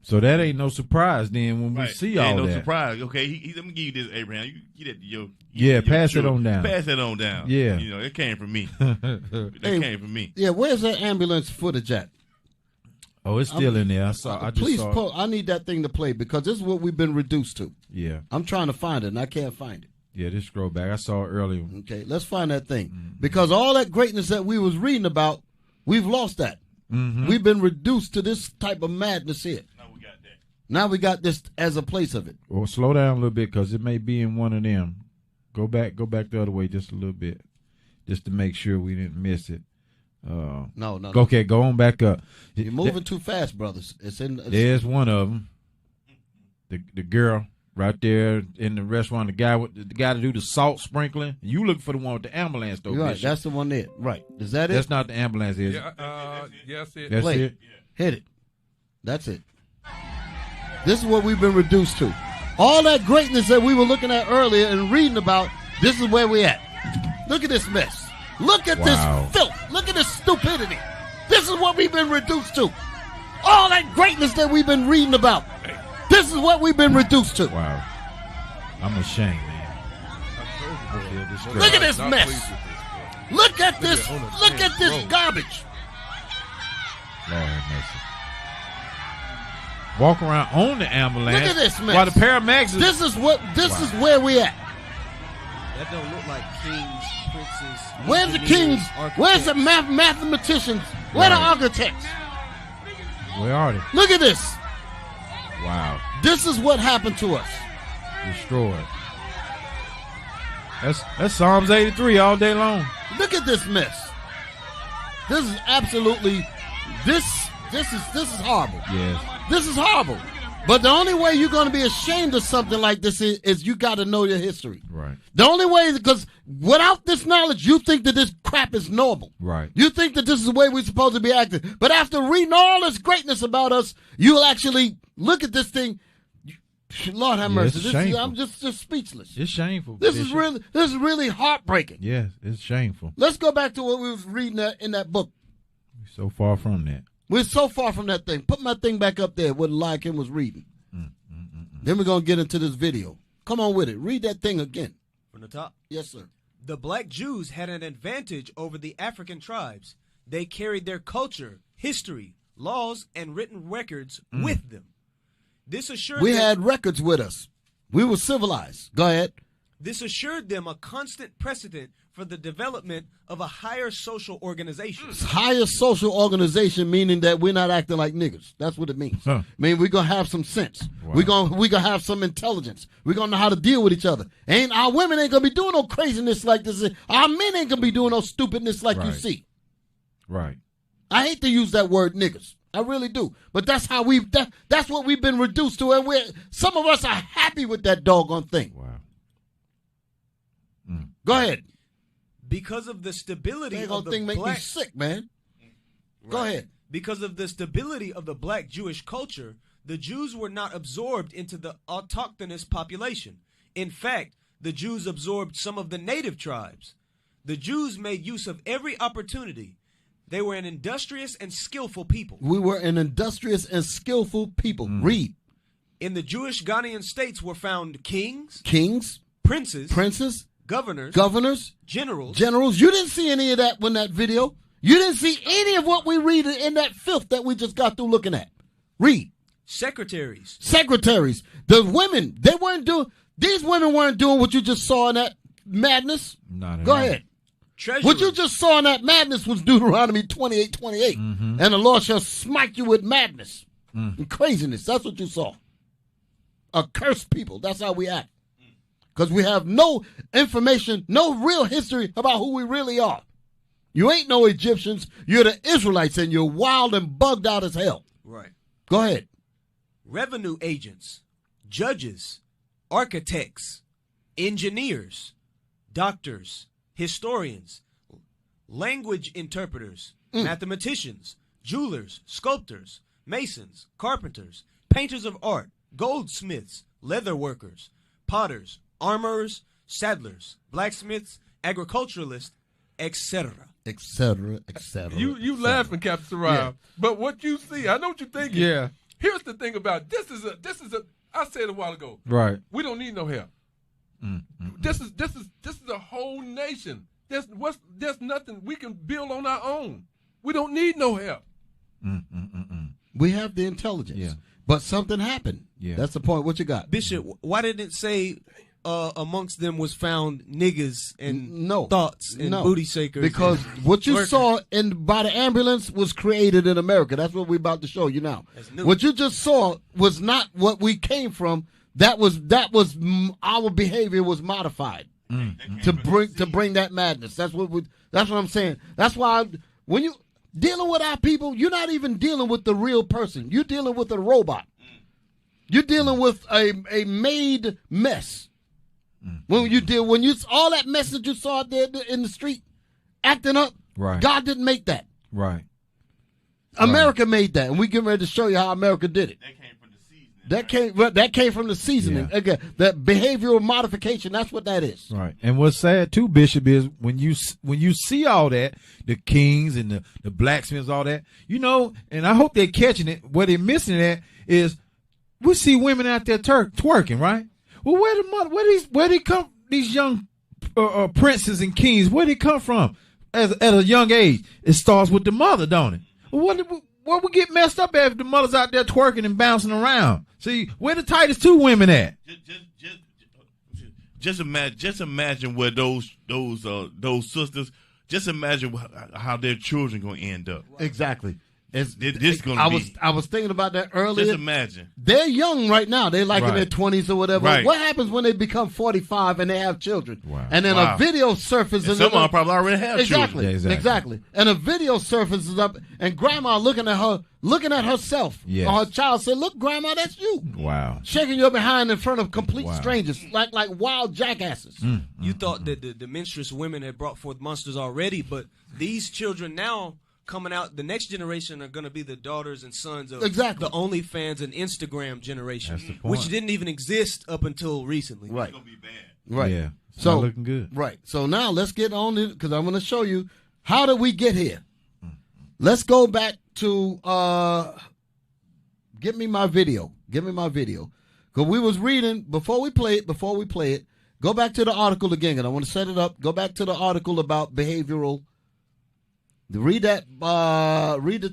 So that ain't no surprise then when we see all that. No surprise. Okay, let me give you this, Abraham. You get that to pass it on down. Pass it on down. Yeah. It came from me. Came from me. Yeah, where's that ambulance footage at? Oh, it's still in there. I need that thing to play because this is what we've been reduced to. Yeah. I'm trying to find it and I can't find it. Yeah, just scroll back. I saw it earlier. Okay, let's find that thing. Because all that greatness that we was reading about, we've lost that. We've been reduced to this type of madness here. Now we got this as a place of it. Well, slow down a little bit because it may be in one of them. Go back the other way just a little bit, just to make sure we didn't miss it. No. Okay, go on back up. You're moving too fast, brothers. There's one of them. The girl right there in the restaurant. The guy to do the salt sprinkling. You looking for the one with the ambulance though? Right, that's the one there. Right, is that it? That's not the ambulance, is it? Yes, it. That's it. Hit it. That's it. This is what we've been reduced to. All that greatness that we were looking at earlier and reading about, this is where we're at. Look at this mess. Look at this filth. Look at this stupidity. This is what we've been reduced to. All that greatness that we've been reading about. This is what we've been reduced to. Wow. I'm ashamed, man. Look at this mess. Look at this. Look at this garbage. Lord have mercy. Walk around on the ambulance. Look at this mess. While the paramedics. This is where we at. That don't look like kings, princes. Where's the kings? Where's the mathematicians? Where the architects? Where are they? Look at this. Wow. This is what happened to us. Destroyed. That's Psalms 83 all day long. Look at this mess. This is absolutely this is horrible. Yes. This is horrible. But the only way you're going to be ashamed of something like this is you got to know your history. Right. The only way, because without this knowledge, you think that this crap is normal. Right. You think that this is the way we're supposed to be acting. But after reading all this greatness about us, you'll actually look at this thing. Lord have mercy. I'm just speechless. It's shameful. This is really heartbreaking. Yes, it's shameful. Let's go back to what we was reading in that book. We're so far from that. We're so far from that thing. Put my thing back up there, what Eliakim was reading. Then we're going to get into this video. Come on with it. Read that thing again. From the top? Yes, sir. The black Jews had an advantage over the African tribes. They carried their culture, history, laws, and written records with them. This assured We them, had records with us. We were civilized. Go ahead. This assured them a constant precedent for the development of a higher social organization. Higher social organization, meaning that we're not acting like niggas. That's what it means. I mean, we're going to have some sense. Wow. We're gonna have some intelligence. We're going to know how to deal with each other. Our women ain't going to be doing no craziness like this. Our men ain't going to be doing no stupidness like you see. Right. I hate to use that word niggas. I really do. But that's how that's what we've been reduced to. And some of us are happy with that doggone thing. Wow. Go ahead. Because of the stability of the thing black... make me sick, man. Go ahead. Because of the stability of the black Jewish culture, the Jews were not absorbed into the autochthonous population. In fact, the Jews absorbed some of the native tribes. The Jews made use of every opportunity. They were an industrious and skillful people. We were an industrious and skillful people. Read. In the Jewish Ghanaian states were found kings, princes, governors, generals. You didn't see any of that in that video. You didn't see any of what we read in that filth that we just got through looking at. Read. Secretaries. The women, these women weren't doing what you just saw in that madness. Not at Go all. ahead. Treasurers. What you just saw in that madness was Deuteronomy 28:28. And the Lord shall smite you with madness and craziness. That's what you saw. A cursed people. That's how we act. Because we have no information, no real history about who we really are. You ain't no Egyptians. You're the Israelites, and you're wild and bugged out as hell. Right. Go ahead. Revenue agents, judges, architects, engineers, doctors, historians, language interpreters, mathematicians, jewelers, sculptors, masons, carpenters, painters of art, goldsmiths, leather workers, potters, armorers, saddlers, blacksmiths, agriculturalists, etc. etc. You laughing, Captain Sarah, but what you see, I know what you're thinking. Yeah. Here's the thing about this is a I said a while ago. Right. We don't need no help. This is a whole nation. There's nothing we can build on our own. We don't need no help. We have the intelligence, but something happened. Yeah. That's the point. What you got, Bishop? Why didn't it say amongst them was found niggas and thoughts and booty shakers? Because what you saw by the ambulance was created in America. That's what we're about to show you now. What you just saw was not what we came from. That was our behavior was modified to bring that madness. That's what I'm saying. That's why when you dealing with our people, you're not even dealing with the real person. You're dealing with a robot. You're dealing with a made mess. When you all that mess that you saw out there in the street acting up, right. God didn't make that. Right. America made that, and we get ready to show you how America did it. That came from the seasoning. Yeah. Again, that behavioral modification. That's what that is. Right. And what's sad too, Bishop, is when you see all that, the kings and the blacksmiths, all that, and I hope they're catching it. What they're missing at is we see women out there twerking, right? Well, where they come? These young princes and kings, where they come from? At a young age, it starts with the mother, don't it? Well, what we get messed up at if the mother's out there twerking and bouncing around? See, where the tightest two women at? Just imagine where those sisters. Just imagine how their children gonna end up. Exactly. It's, this gonna be. I was thinking about that earlier. Just imagine. They're young right now. They're like in their 20s or whatever. Right. What happens when they become 45 and they have children? Wow. And then a video surfaces. And some of them probably already have exactly, children. Exactly. And a video surfaces up, and grandma looking at herself. Yes. Or her child said, "Look, grandma, that's you." Wow. Shaking your behind in front of complete strangers, like wild jackasses. You thought that the menstruous women had brought forth monsters already, but these children now coming out, the next generation are going to be the daughters and sons of the OnlyFans and Instagram generation, which didn't even exist up until recently. Right. It's gonna be bad. Right. Yeah. So Not looking good. Right. So now let's get on it because I'm going to show you how did we get here. Let's go back to get me my video. Give me my video. Because we was reading before we play it. Go back to the article again, and I want to set it up. Go back to the article about behavioral. Read that. Read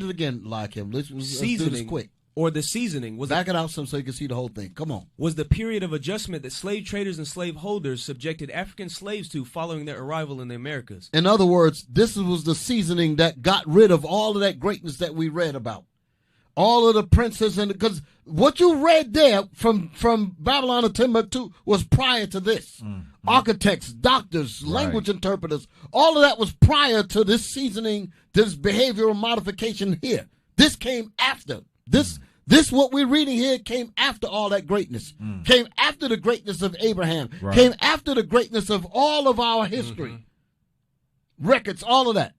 it again, like him. Let's do this quick. Or the seasoning was back it out so you can see the whole thing. Come on. Was the period of adjustment that slave traders and slave holders subjected African slaves to following their arrival in the Americas. In other words, this was the seasoning that got rid of all of that greatness that we read about. All of the princes, and because what you read there from Babylon to Timbuktu was prior to this. Architects, doctors, language interpreters, all of that was prior to this seasoning, this behavioral modification here. This came after. This what we're reading here came after all that greatness. Came after the greatness of Abraham. Came after the greatness of all of our history. Records, all of that.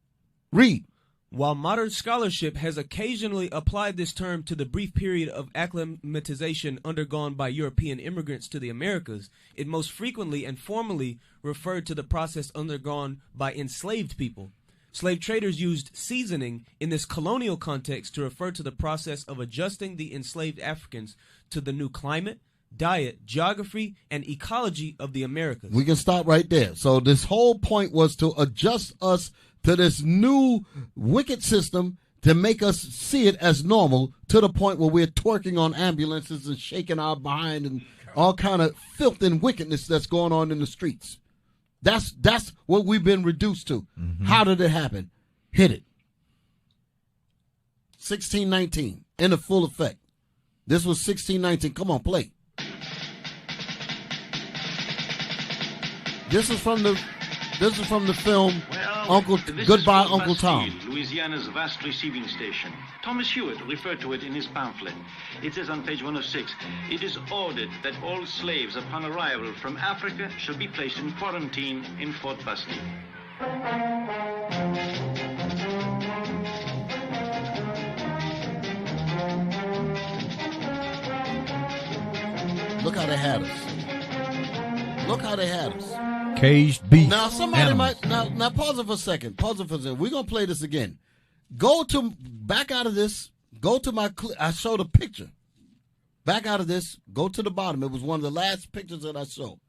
Read. While modern scholarship has occasionally applied this term to the brief period of acclimatization undergone by European immigrants to the Americas, it most frequently and formally referred to the process undergone by enslaved people. Slave traders used seasoning in this colonial context to refer to the process of adjusting the enslaved Africans to the new climate, diet, geography, and ecology of the Americas. We can stop right there. So this whole point was to adjust us to this new wicked system to make us see it as normal, to the point where we're twerking on ambulances and shaking our behind and all kind of filth and wickedness that's going on in the streets. That's what we've been reduced to. How did it happen? Hit it. 1619 in the full effect. This was 1619. Come on, play. This is from the film Goodbye Uncle Tom. Louisiana's vast receiving station. Thomas Hewitt referred to it in his pamphlet. It says on page 106, it is ordered that all slaves upon arrival from Africa shall be placed in quarantine in Fort Bastille. Look how they had us. Look how they had us. Caged beast. Now somebody animals. might now pause it for a second. We're gonna play this again. Go to back out of this. Go to my clip. I showed a picture. Back out of this. Go to the bottom. It was one of the last pictures that I showed.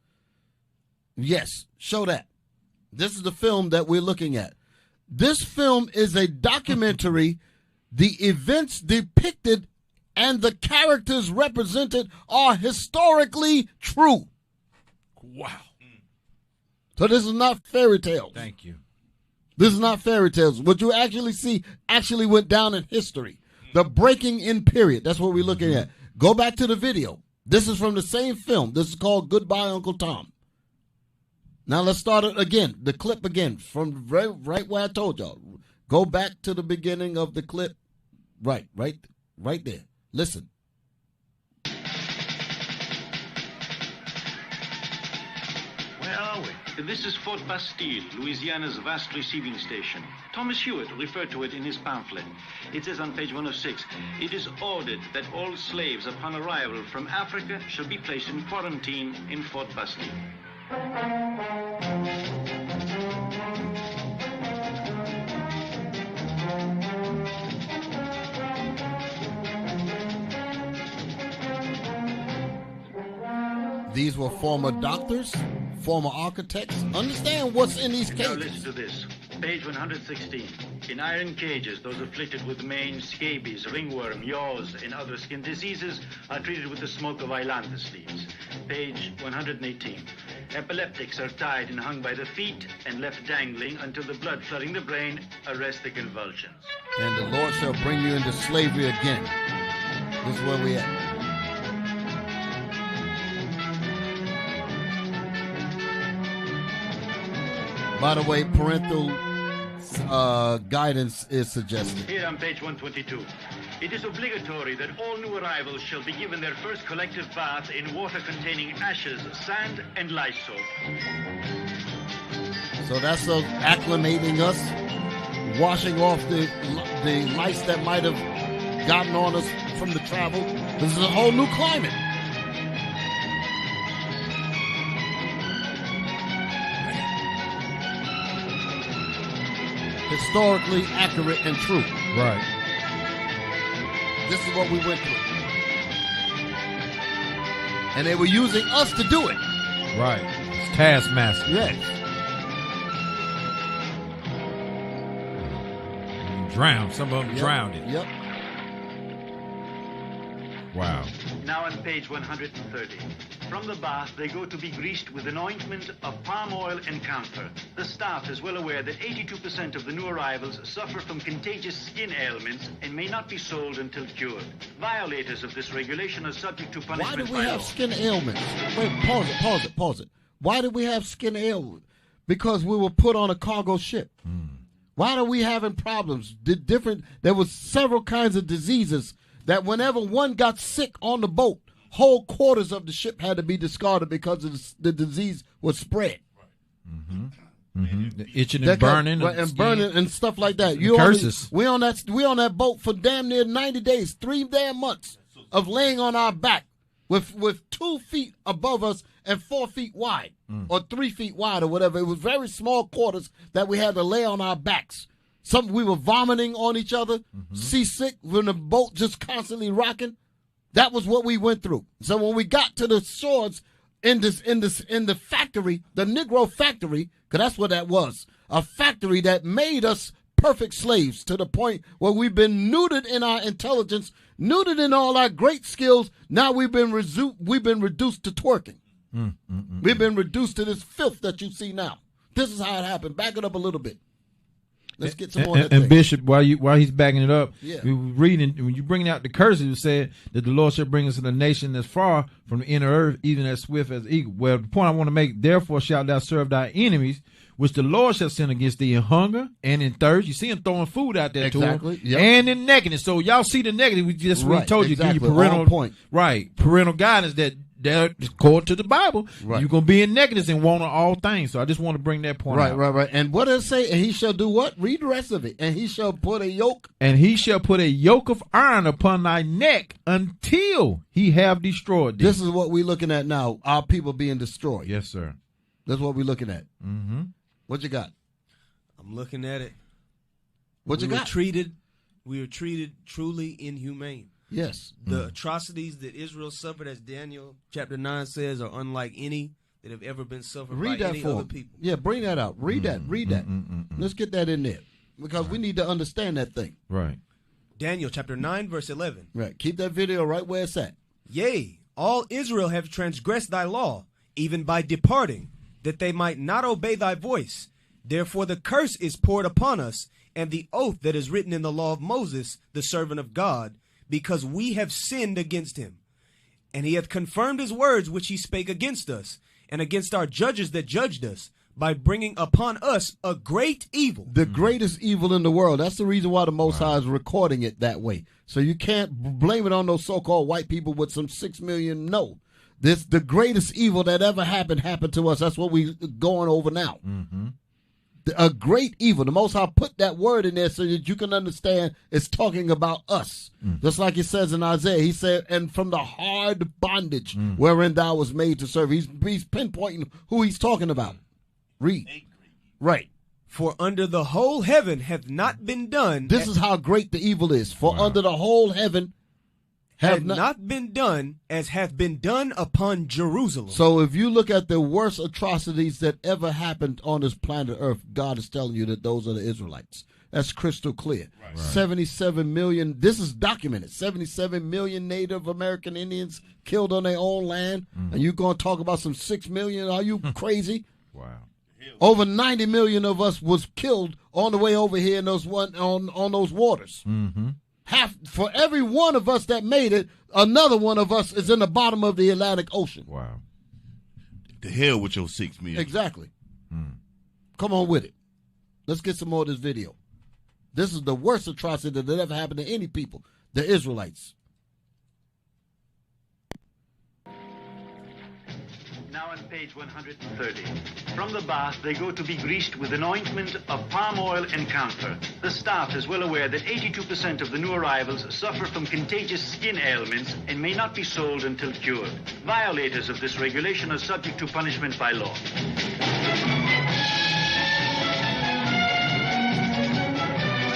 Yes, show that. This is the film that we're looking at. This film is a documentary. The events depicted and the characters represented are historically true. Wow. So this is not fairy tales. Thank you. This is not fairy tales. What you actually see actually went down in history. The breaking in period. That's what we're looking at. Go back to the video. This is from the same film. This is called Goodbye Uncle Tom. Now let's start it again. The clip again from right where I told y'all. Go back to the beginning of the clip. Right there. Listen. This is Fort Bastille, Louisiana's vast receiving station. Thomas Hewitt referred to it in his pamphlet. It says on page 106, it is ordered that all slaves upon arrival from Africa shall be placed in quarantine in Fort Bastille. These were former doctors, former architects. Understand what's in these cages. Now listen to this. Page 116. In iron cages, those afflicted with mange, scabies, ringworm, yaws, and other skin diseases are treated with the smoke of ailanthus leaves. Page 118. Epileptics are tied and hung by the feet and left dangling until the blood flooding the brain arrests the convulsions. And the Lord shall bring you into slavery again. This is where we at. By the way, parental guidance is suggested. Here on page 122. It is obligatory that all new arrivals shall be given their first collective bath in water containing ashes, sand, and Lysol. So that's acclimating us, washing off the lice that might have gotten on us from the travel. This is a whole new climate. Historically accurate and true. Right. This is what we went through. And they were using us to do it. Right. It's taskmaster. Yes. Drowned. Some of them drowned it. Yep. Wow. Now on page 130. From the bath, they go to be greased with an ointment of palm oil and camphor. The staff is well aware that 82% of the new arrivals suffer from contagious skin ailments and may not be sold until cured. Violators of this regulation are subject to punishment. Why do we have skin ailments? Wait, pause it. Why do we have skin ailments? Because we were put on a cargo ship. Why are we having problems? There was several kinds of diseases that whenever one got sick on the boat, whole quarters of the ship had to be discarded because the disease was spread. The itching and burning, and burning and stuff like that. Curses. We on that boat for damn near 90 days, 3 damn months of laying on our back with 2 feet above us and 4 feet wide or 3 feet wide or whatever. It was very small quarters that we had to lay on our backs. We were vomiting on each other, seasick when the boat just constantly rocking. That was what we went through. So when we got to the shores in the factory, the Negro factory, because that's what that was, a factory that made us perfect slaves to the point where we've been neutered in our intelligence, neutered in all our great skills. Now we've been reduced to twerking. We've been reduced to this filth that you see now. This is how it happened. Back it up a little bit. Let's get some more. And Bishop, while he's backing it up, yeah. we were reading when you bringing out the curses. It said that the Lord shall bring us to the nation that's far from the inner earth, even as swift as eagle. Well, the point I want to make: therefore shalt thou serve thy enemies, which the Lord shall send against thee in hunger and in thirst. You see him throwing food out there to him, and in nakedness. So y'all see the negative. We told you, give you parental parental guidance that. According to the Bible, you're going to be in nakedness and want all things. So I just want to bring that point out. Right. And what does it say? And he shall do what? Read the rest of it. And he shall put a yoke. And he shall put a yoke of iron upon thy neck until he have destroyed thee. This is what we're looking at now. Our people being destroyed. Yes, sir. That's what we're looking at. What you got? I'm looking at it. What you got? We were treated truly inhumane. Yes. The atrocities that Israel suffered, as Daniel chapter 9 says, are unlike any that have ever been suffered by any other people. Yeah, bring that out. Read that. Let's get that in there because we need to understand that thing. Right. Daniel chapter 9, verse 11. Right. Keep that video right where it's at. Yea, all Israel have transgressed thy law, even by departing, that they might not obey thy voice. Therefore the curse is poured upon us, and the oath that is written in the law of Moses, the servant of God, because we have sinned against him. And he hath confirmed his words which he spake against us, and against our judges that judged us, by bringing upon us a great evil. The greatest evil in the world. That's the reason why the Most High is recording it that way. So you can't blame it on those so-called white people with some 6 million. No. The greatest evil that ever happened to us. That's what we're going over now. A great evil. The Most High put that word in there so that you can understand it's talking about us. Just like it says in Isaiah. He said, and from the hard bondage wherein thou was made to serve. He's pinpointing who he's talking about. Read. Right. For under the whole heaven hath not been done. This is how great the evil is. For under the whole heaven had not been done as have been done upon Jerusalem. So if you look at the worst atrocities that ever happened on this planet Earth, God is telling you that those are the Israelites. That's crystal clear. Right. 77 million, this is documented, 77 million Native American Indians killed on their own land, and you're going to talk about some 6 million? Are you crazy? Wow. Over 90 million of us was killed on the way over here in those on those waters. Mm-hmm. For every one of us that made it, another one of us is in the bottom of the Atlantic Ocean. Wow. The hell with your 6 million. Exactly. Come on with it. Let's get some more of this video. This is the worst atrocity that ever happened to any people, the Israelites. Now on page 130. From the bath, they go to be greased with an ointment of palm oil and camphor. The staff is well aware that 82% of the new arrivals suffer from contagious skin ailments and may not be sold until cured. Violators of this regulation are subject to punishment by law.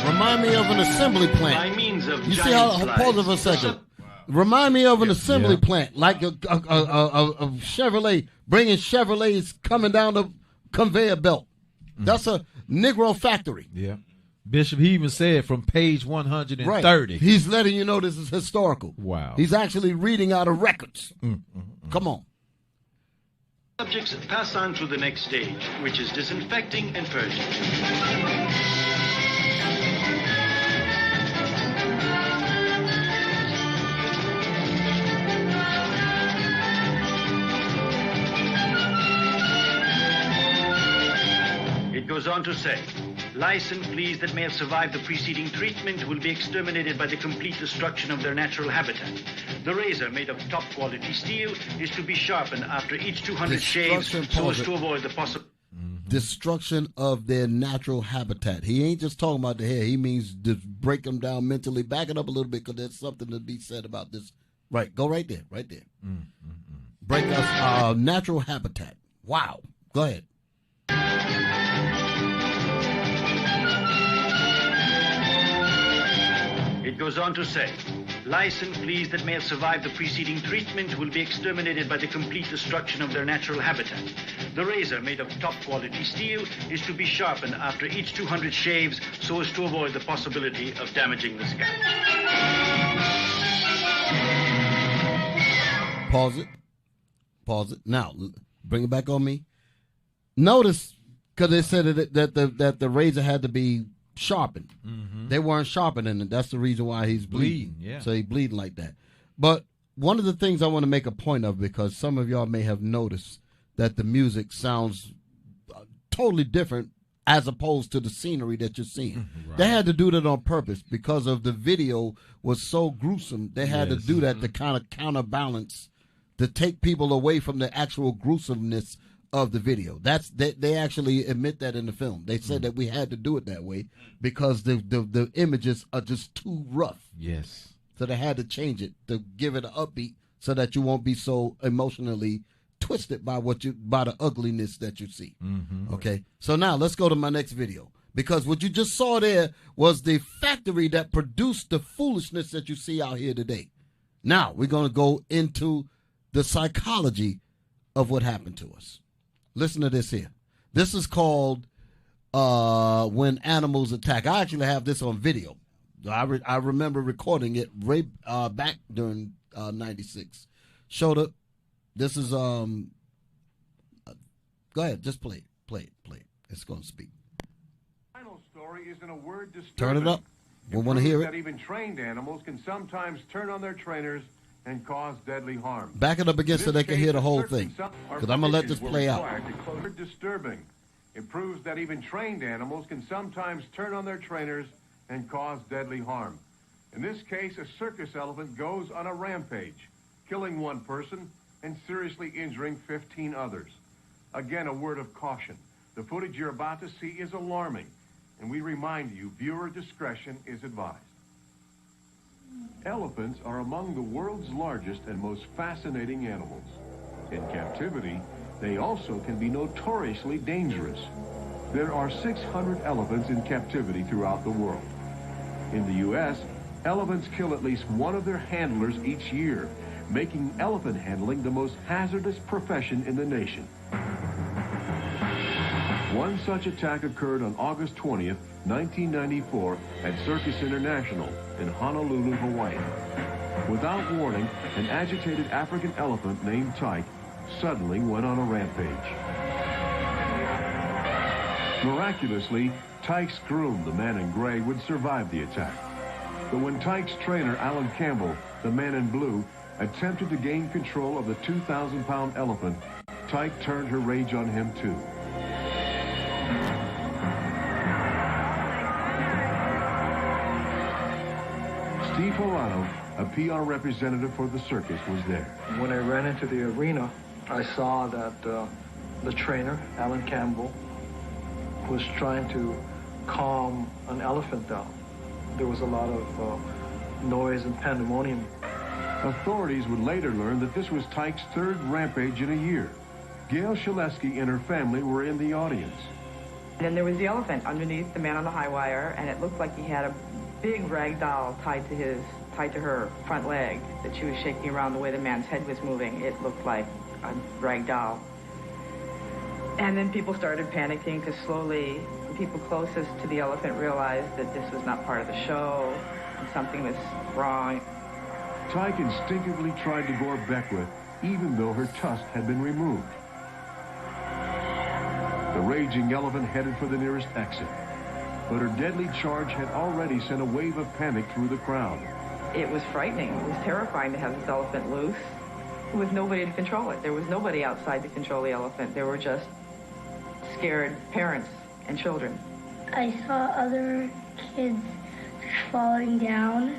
Remind me of an assembly plant. By means of you see how? Pause it for a second. Remind me of an assembly plant, like a Chevrolet, bringing Chevrolets coming down the conveyor belt. That's a Negro factory. Yeah. Bishop, he even said from page 130. Right. He's letting you know this is historical. Wow. He's actually reading out of records. Come on. Subjects pass on to the next stage, which is disinfecting and purging. It goes on to say, lice and fleas that may have survived the preceding treatment will be exterminated by the complete destruction of their natural habitat. The razor, made of top quality steel, is to be sharpened after each 200 shaves so as to avoid the possible destruction of their natural habitat. He ain't just talking about the hair. He means to break them down mentally. Back it up a little bit, because there's something to be said about this. Right, go right there, right there. Break us our natural habitat. Wow. Go ahead. It goes on to say, lice and fleas that may have survived the preceding treatment will be exterminated by the complete destruction of their natural habitat. The razor, made of top quality steel, is to be sharpened after each 200 shaves so as to avoid the possibility of damaging the scalp. Pause it. Pause it. Now, bring it back on me. Notice, because they said that the razor had to be sharpened. They weren't sharpening it. That's the reason why he's bleeding. So he's bleeding like that. But one of the things I want to make a point of, because some of y'all may have noticed that the music sounds totally different as opposed to the scenery that you're seeing. They had to do that on purpose because of the video was so gruesome. They had to do that to kind of counterbalance, to take people away from the actual gruesomeness of the video. They actually admit that in the film. They said that we had to do it that way because the images are just too rough. Yes. So they had to change it to give it an upbeat so that you won't be so emotionally twisted by the ugliness that you see. Okay. So now let's go to my next video, because what you just saw there was the factory that produced the foolishness that you see out here today. Now we're going to go into the psychology of what happened to us. Listen to this here. This is called When Animals Attack. I actually have this on video. I remember recording it back during 96. Showed up. This is go ahead, just play it. It's going to speak. Final story is in a word disturbing. Turn it up. We want to hear it. That even trained animals can sometimes turn on their trainers and cause deadly harm. Back it up again so they can hear the whole thing, because I'm going to let this play out. Disturbing. It proves that even trained animals can sometimes turn on their trainers and cause deadly harm. In this case, a circus elephant goes on a rampage, killing one person and seriously injuring 15 others. Again, a word of caution. The footage you're about to see is alarming, and we remind you, viewer discretion is advised. Elephants are among the world's largest and most fascinating animals. In captivity, they also can be notoriously dangerous. There are 600 elephants in captivity throughout the world. In the U.S., Elephants kill at least one of their handlers each year, making elephant handling the most hazardous profession in the nation. One such attack occurred on August 20th, 1994 at Circus International in Honolulu, Hawaii. Without warning, an agitated African elephant named Tyke suddenly went on a rampage. Miraculously, Tyke's groom, the man in gray, would survive the attack. But when Tyke's trainer, Alan Campbell, the man in blue, attempted to gain control of the 2,000-pound elephant, Tyke turned her rage on him too. Steve Horano, a PR representative for the circus, was there. When I ran into the arena, I saw that the trainer, Alan Campbell, was trying to calm an elephant down. There was a lot of noise and pandemonium. Authorities would later learn that this was Tyke's third rampage in a year. Gail Shaleski and her family were in the audience. And then there was the elephant underneath the man on the high wire, and it looked like he had a big rag doll tied to her front leg that she was shaking around the way the man's head was moving. It looked like a rag doll. And then people started panicking because slowly people closest to the elephant realized that this was not part of the show and something was wrong. Tyke instinctively tried to gore Beckwith, even though her tusk had been removed. The raging elephant headed for the nearest exit, but her deadly charge had already sent a wave of panic through the crowd. It was frightening. It was terrifying to have this elephant loose with nobody to control it. There was nobody outside to control the elephant. There were just scared parents and children. I saw other kids falling down,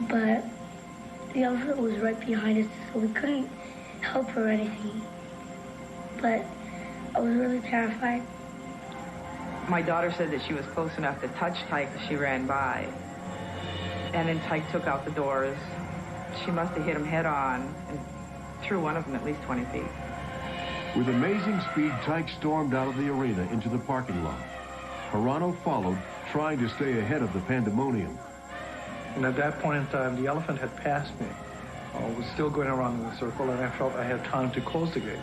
but the elephant was right behind us, so we couldn't help her or anything. But I was really terrified. My daughter said that she was close enough to touch Tyke as she ran by. And then Tyke took out the doors. She must have hit him head on and threw one of them at least 20 feet. With amazing speed, Tyke stormed out of the arena into the parking lot. Horano followed, trying to stay ahead of the pandemonium. And at that point in time, the elephant had passed me. I was still going around in a circle, and I felt I had time to close the gate,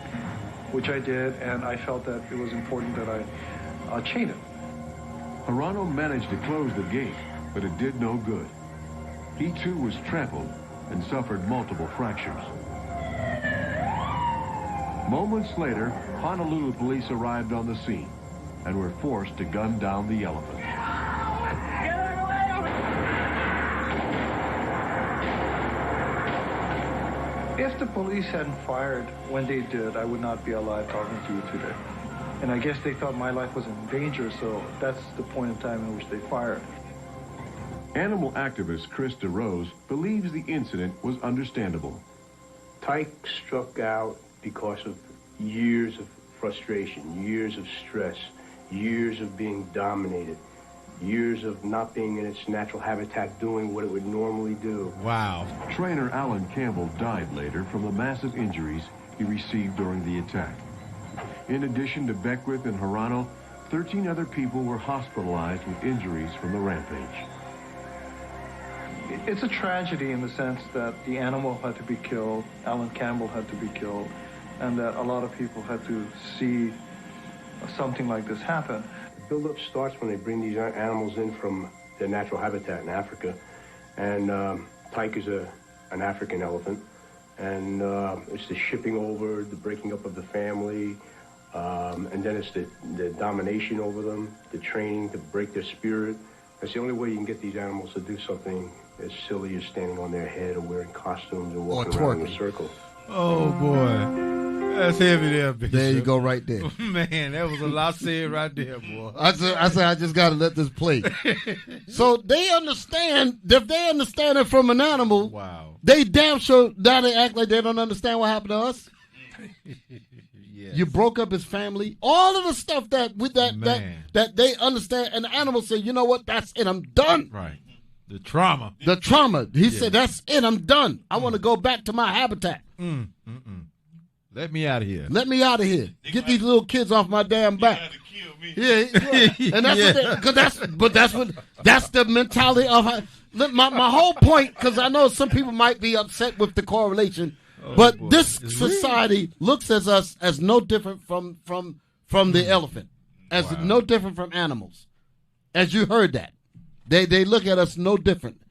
which I did, and I felt that it was important that I chain it. Horano managed to close the gate, but it did no good. He too was trampled and suffered multiple fractures. Moments later, Honolulu police arrived on the scene and were forced to gun down the elephant. If the police hadn't fired when they did, I would not be alive talking to you today. And I guess they thought my life was in danger, so that's the point in time in which they fired. Animal activist Chris DeRose believes the incident was understandable. Tyke struck out because of years of frustration, years of stress, years of being dominated, years of not being in its natural habitat doing what it would normally do. Wow. Trainer Alan Campbell died later from the massive injuries he received during the attack. In addition to Beckwith and Horano, 13 other people were hospitalized with injuries from the rampage. It's a tragedy in the sense that the animal had to be killed, Alan Campbell had to be killed, and that a lot of people had to see something like this happen. The buildup starts when they bring these animals in from their natural habitat in Africa, and Tyke is an African elephant, and it's the shipping over, the breaking up of the family, and then it's the domination over them, the training to break their spirit. That's the only way you can get these animals to do something as silly as standing on their head or wearing costumes or walking around in a circle. Oh, boy. That's heavy there, Bishop. There you go right there. Man, that was a lot said right there, boy. I said, I just got to let this play. So they understand, if they understand it from an animal, wow, they damn sure now they act like they don't understand what happened to us. Yes. You broke up his family. All of the stuff that they understand, and the animal say, you know what, that's it, I'm done. Right. The trauma. He said, that's it, I'm done. I want to go back to my habitat. Let me out of here. Let me out of here. Get these little kids off my damn back. Yeah, and that's that's the mentality of my whole point. Because I know some people might be upset with the correlation, but this society looks at us as no different from the elephant, as no different from animals. As you heard that, they look at us no different.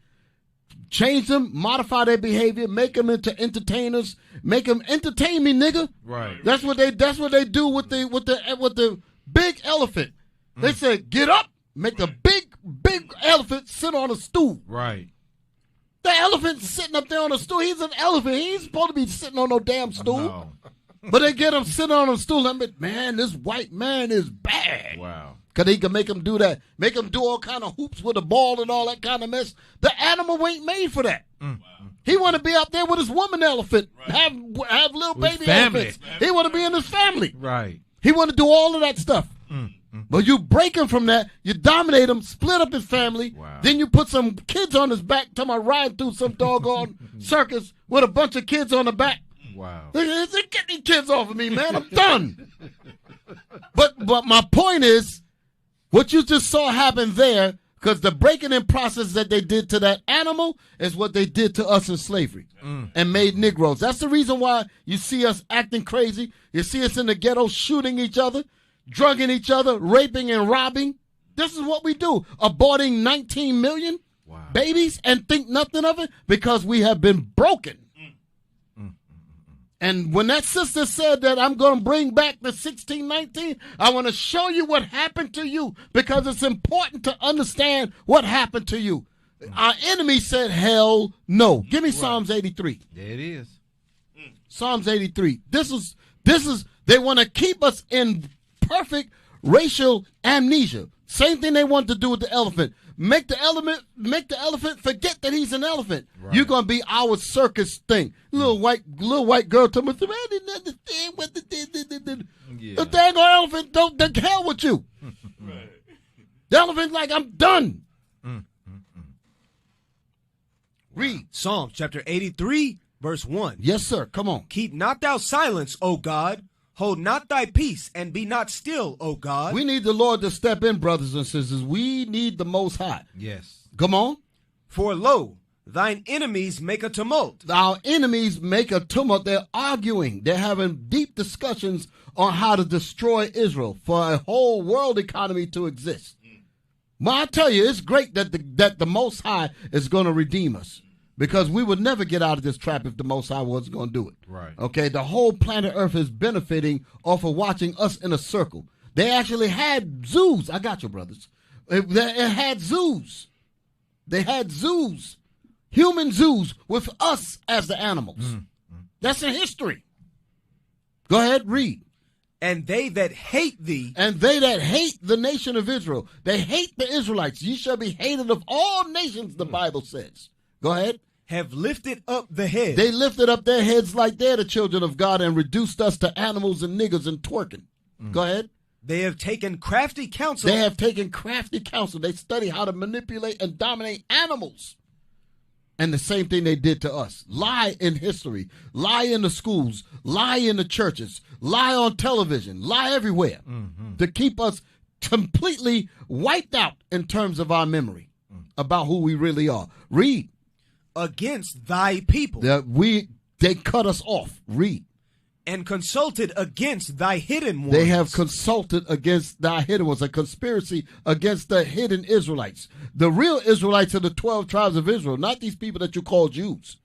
Change them, modify their behavior, make them into entertainers, make them entertain me, nigga. Right. That's what they do with the big elephant. They said, get up, make the big elephant sit on a stool. Right. The elephant's sitting up there on a stool. He's an elephant. He ain't supposed to be sitting on no damn stool. No. But they get him sitting on a stool. I'm like, man, this white man is bad. Wow. Because he can make him do that. Make him do all kind of hoops with a ball and all that kind of mess. The animal ain't made for that. He want to be out there with his woman elephant. Right. Have little with baby elephants. He want to be in his family. Right. He want to do all of that stuff. But you break him from that. You dominate him, split up his family. Wow. Then you put some kids on his back. Talking about riding through some doggone circus with a bunch of kids on the back. Wow. Get these kids off of me, man. I'm done. But my point is, what you just saw happen there, because the breaking in process that they did to that animal is what they did to us in slavery and made Negroes. That's the reason why you see us acting crazy. You see us in the ghetto shooting each other, drugging each other, raping and robbing. This is what we do. Aborting 19 million babies and think nothing of it because we have been broken. And when that sister said that I'm going to bring back the 1619, I want to show you what happened to you because it's important to understand what happened to you. Our enemy said, hell no. Give me Psalms 83. There it is. Psalms 83. This is, they want to keep us in perfect racial amnesia. Same thing they want to do with the elephant. Make the elephant forget that he's an elephant. Right. You're gonna be our circus thing. Little white girl told me, man, I didn't understand what the dang elephant don't the hell with you. Right. The elephant's like, I'm done. Read Psalms chapter 83, verse 1. Yes, sir. Come on. Keep not thou silence, O God. Hold not thy peace, and be not still, O God. We need the Lord to step in, brothers and sisters. We need the Most High. Yes. Come on. For lo, thine enemies make a tumult. Our enemies make a tumult. They're arguing. They're having deep discussions on how to destroy Israel for a whole world economy to exist. Well, I tell you, it's great that the Most High is going to redeem us. Because we would never get out of this trap if the Most High wasn't going to do it. Right. Okay, the whole planet Earth is benefiting off of watching us in a circle. They actually had zoos. I got you, brothers. It had zoos. They had zoos, human zoos, with us as the animals. That's in history. Go ahead, read. And they that hate thee. And they that hate the nation of Israel. They hate the Israelites. Ye shall be hated of all nations, the Bible says. Go ahead. Have lifted up the head. They lifted up their heads like they're the children of God and reduced us to animals and niggas and twerking. Go ahead. They have taken crafty counsel. They have taken crafty counsel. They study how to manipulate and dominate animals. And the same thing they did to us. Lie in history. Lie in the schools. Lie in the churches. Lie on television. Lie everywhere. To keep us completely wiped out in terms of our memory about who we really are. Read. Against thy people. They cut us off. Read. And consulted against thy hidden ones. They have consulted against thy hidden ones. A conspiracy against the hidden Israelites. The real Israelites are the 12 tribes of Israel, not these people that you call Jews.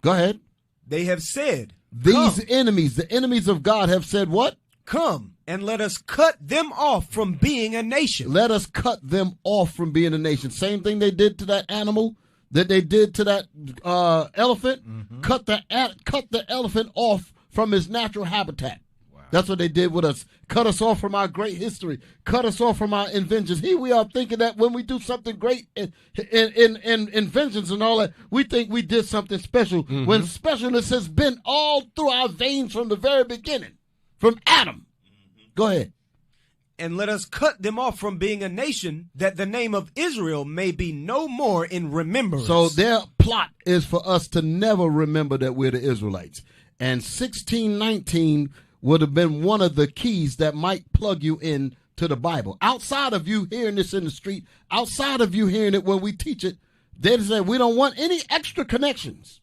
Go ahead. They have said. These enemies, the enemies of God, have said what? Come and let us cut them off from being a nation. Let us cut them off from being a nation. Same thing they did to that animal. That they did to that elephant, cut the elephant off from his natural habitat. Wow. That's what they did with us. Cut us off from our great history. Cut us off from our inventions. Here we are thinking that when we do something great in inventions and all that, we think we did something special. When specialness has been all through our veins from the very beginning, from Adam. Go ahead. And let us cut them off from being a nation, that the name of Israel may be no more in remembrance. So their plot is for us to never remember that we're the Israelites. And 1619 would have been one of the keys that might plug you in to the Bible. Outside of you hearing this in the street, outside of you hearing it when we teach it, they say we don't want any extra connections.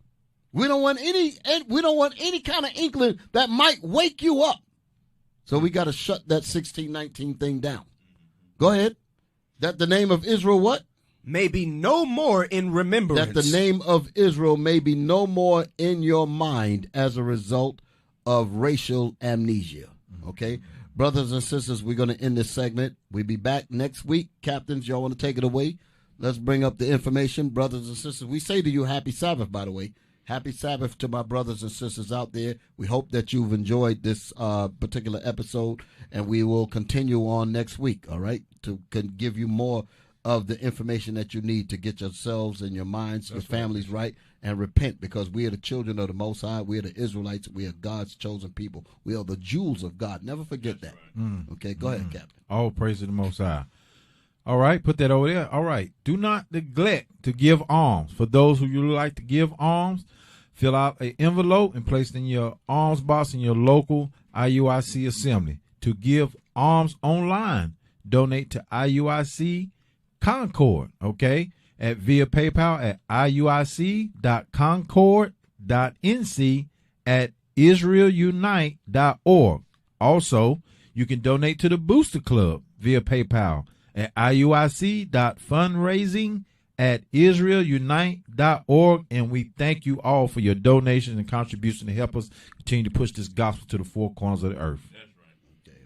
We don't want any kind of inkling that might wake you up. So we got to shut that 1619 thing down. Go ahead. That the name of Israel what? May be no more in remembrance. That the name of Israel may be no more in your mind as a result of racial amnesia. Okay? Brothers and sisters, we're going to end this segment. We'll be back next week. Captains, y'all want to take it away? Let's bring up the information. Brothers and sisters, we say to you, happy Sabbath, by the way. Happy Sabbath to my brothers and sisters out there. We hope that you've enjoyed this particular episode, and we will continue on next week, all right, to give you more of the information that you need to get yourselves and your minds, your families right, and repent, because we are the children of the Most High. We are the Israelites. We are God's chosen people. We are the jewels of God. Never forget that. Okay, go ahead, Captain. All praise to the Most High. All right, put that over there. All right. Do not neglect to give alms. For those who you like to give alms, fill out an envelope and place it in your alms box in your local IUIC assembly. To give alms online, donate to IUIC Concord, okay, via PayPal at iuic.concord.nc@israelunite.org. Also, you can donate to the Booster Club via PayPal at iuic.fundraising@israelunite.org. And we thank you all for your donations and contribution to help us continue to push this gospel to the four corners of the earth.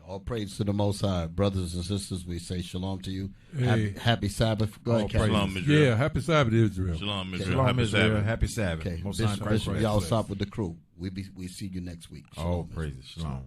All praise to the Most High. Brothers and sisters, we say shalom to you. Hey. Happy Sabbath. Go ahead, Captain. Shalom, Israel. Yeah, happy Sabbath, Israel. Shalom, Israel. Shalom, Happy Israel. Sabbath. Happy Sabbath. Okay, Most High Bishop, Christ y'all Christ. stop with the crew. We see you next week. All praises. Shalom.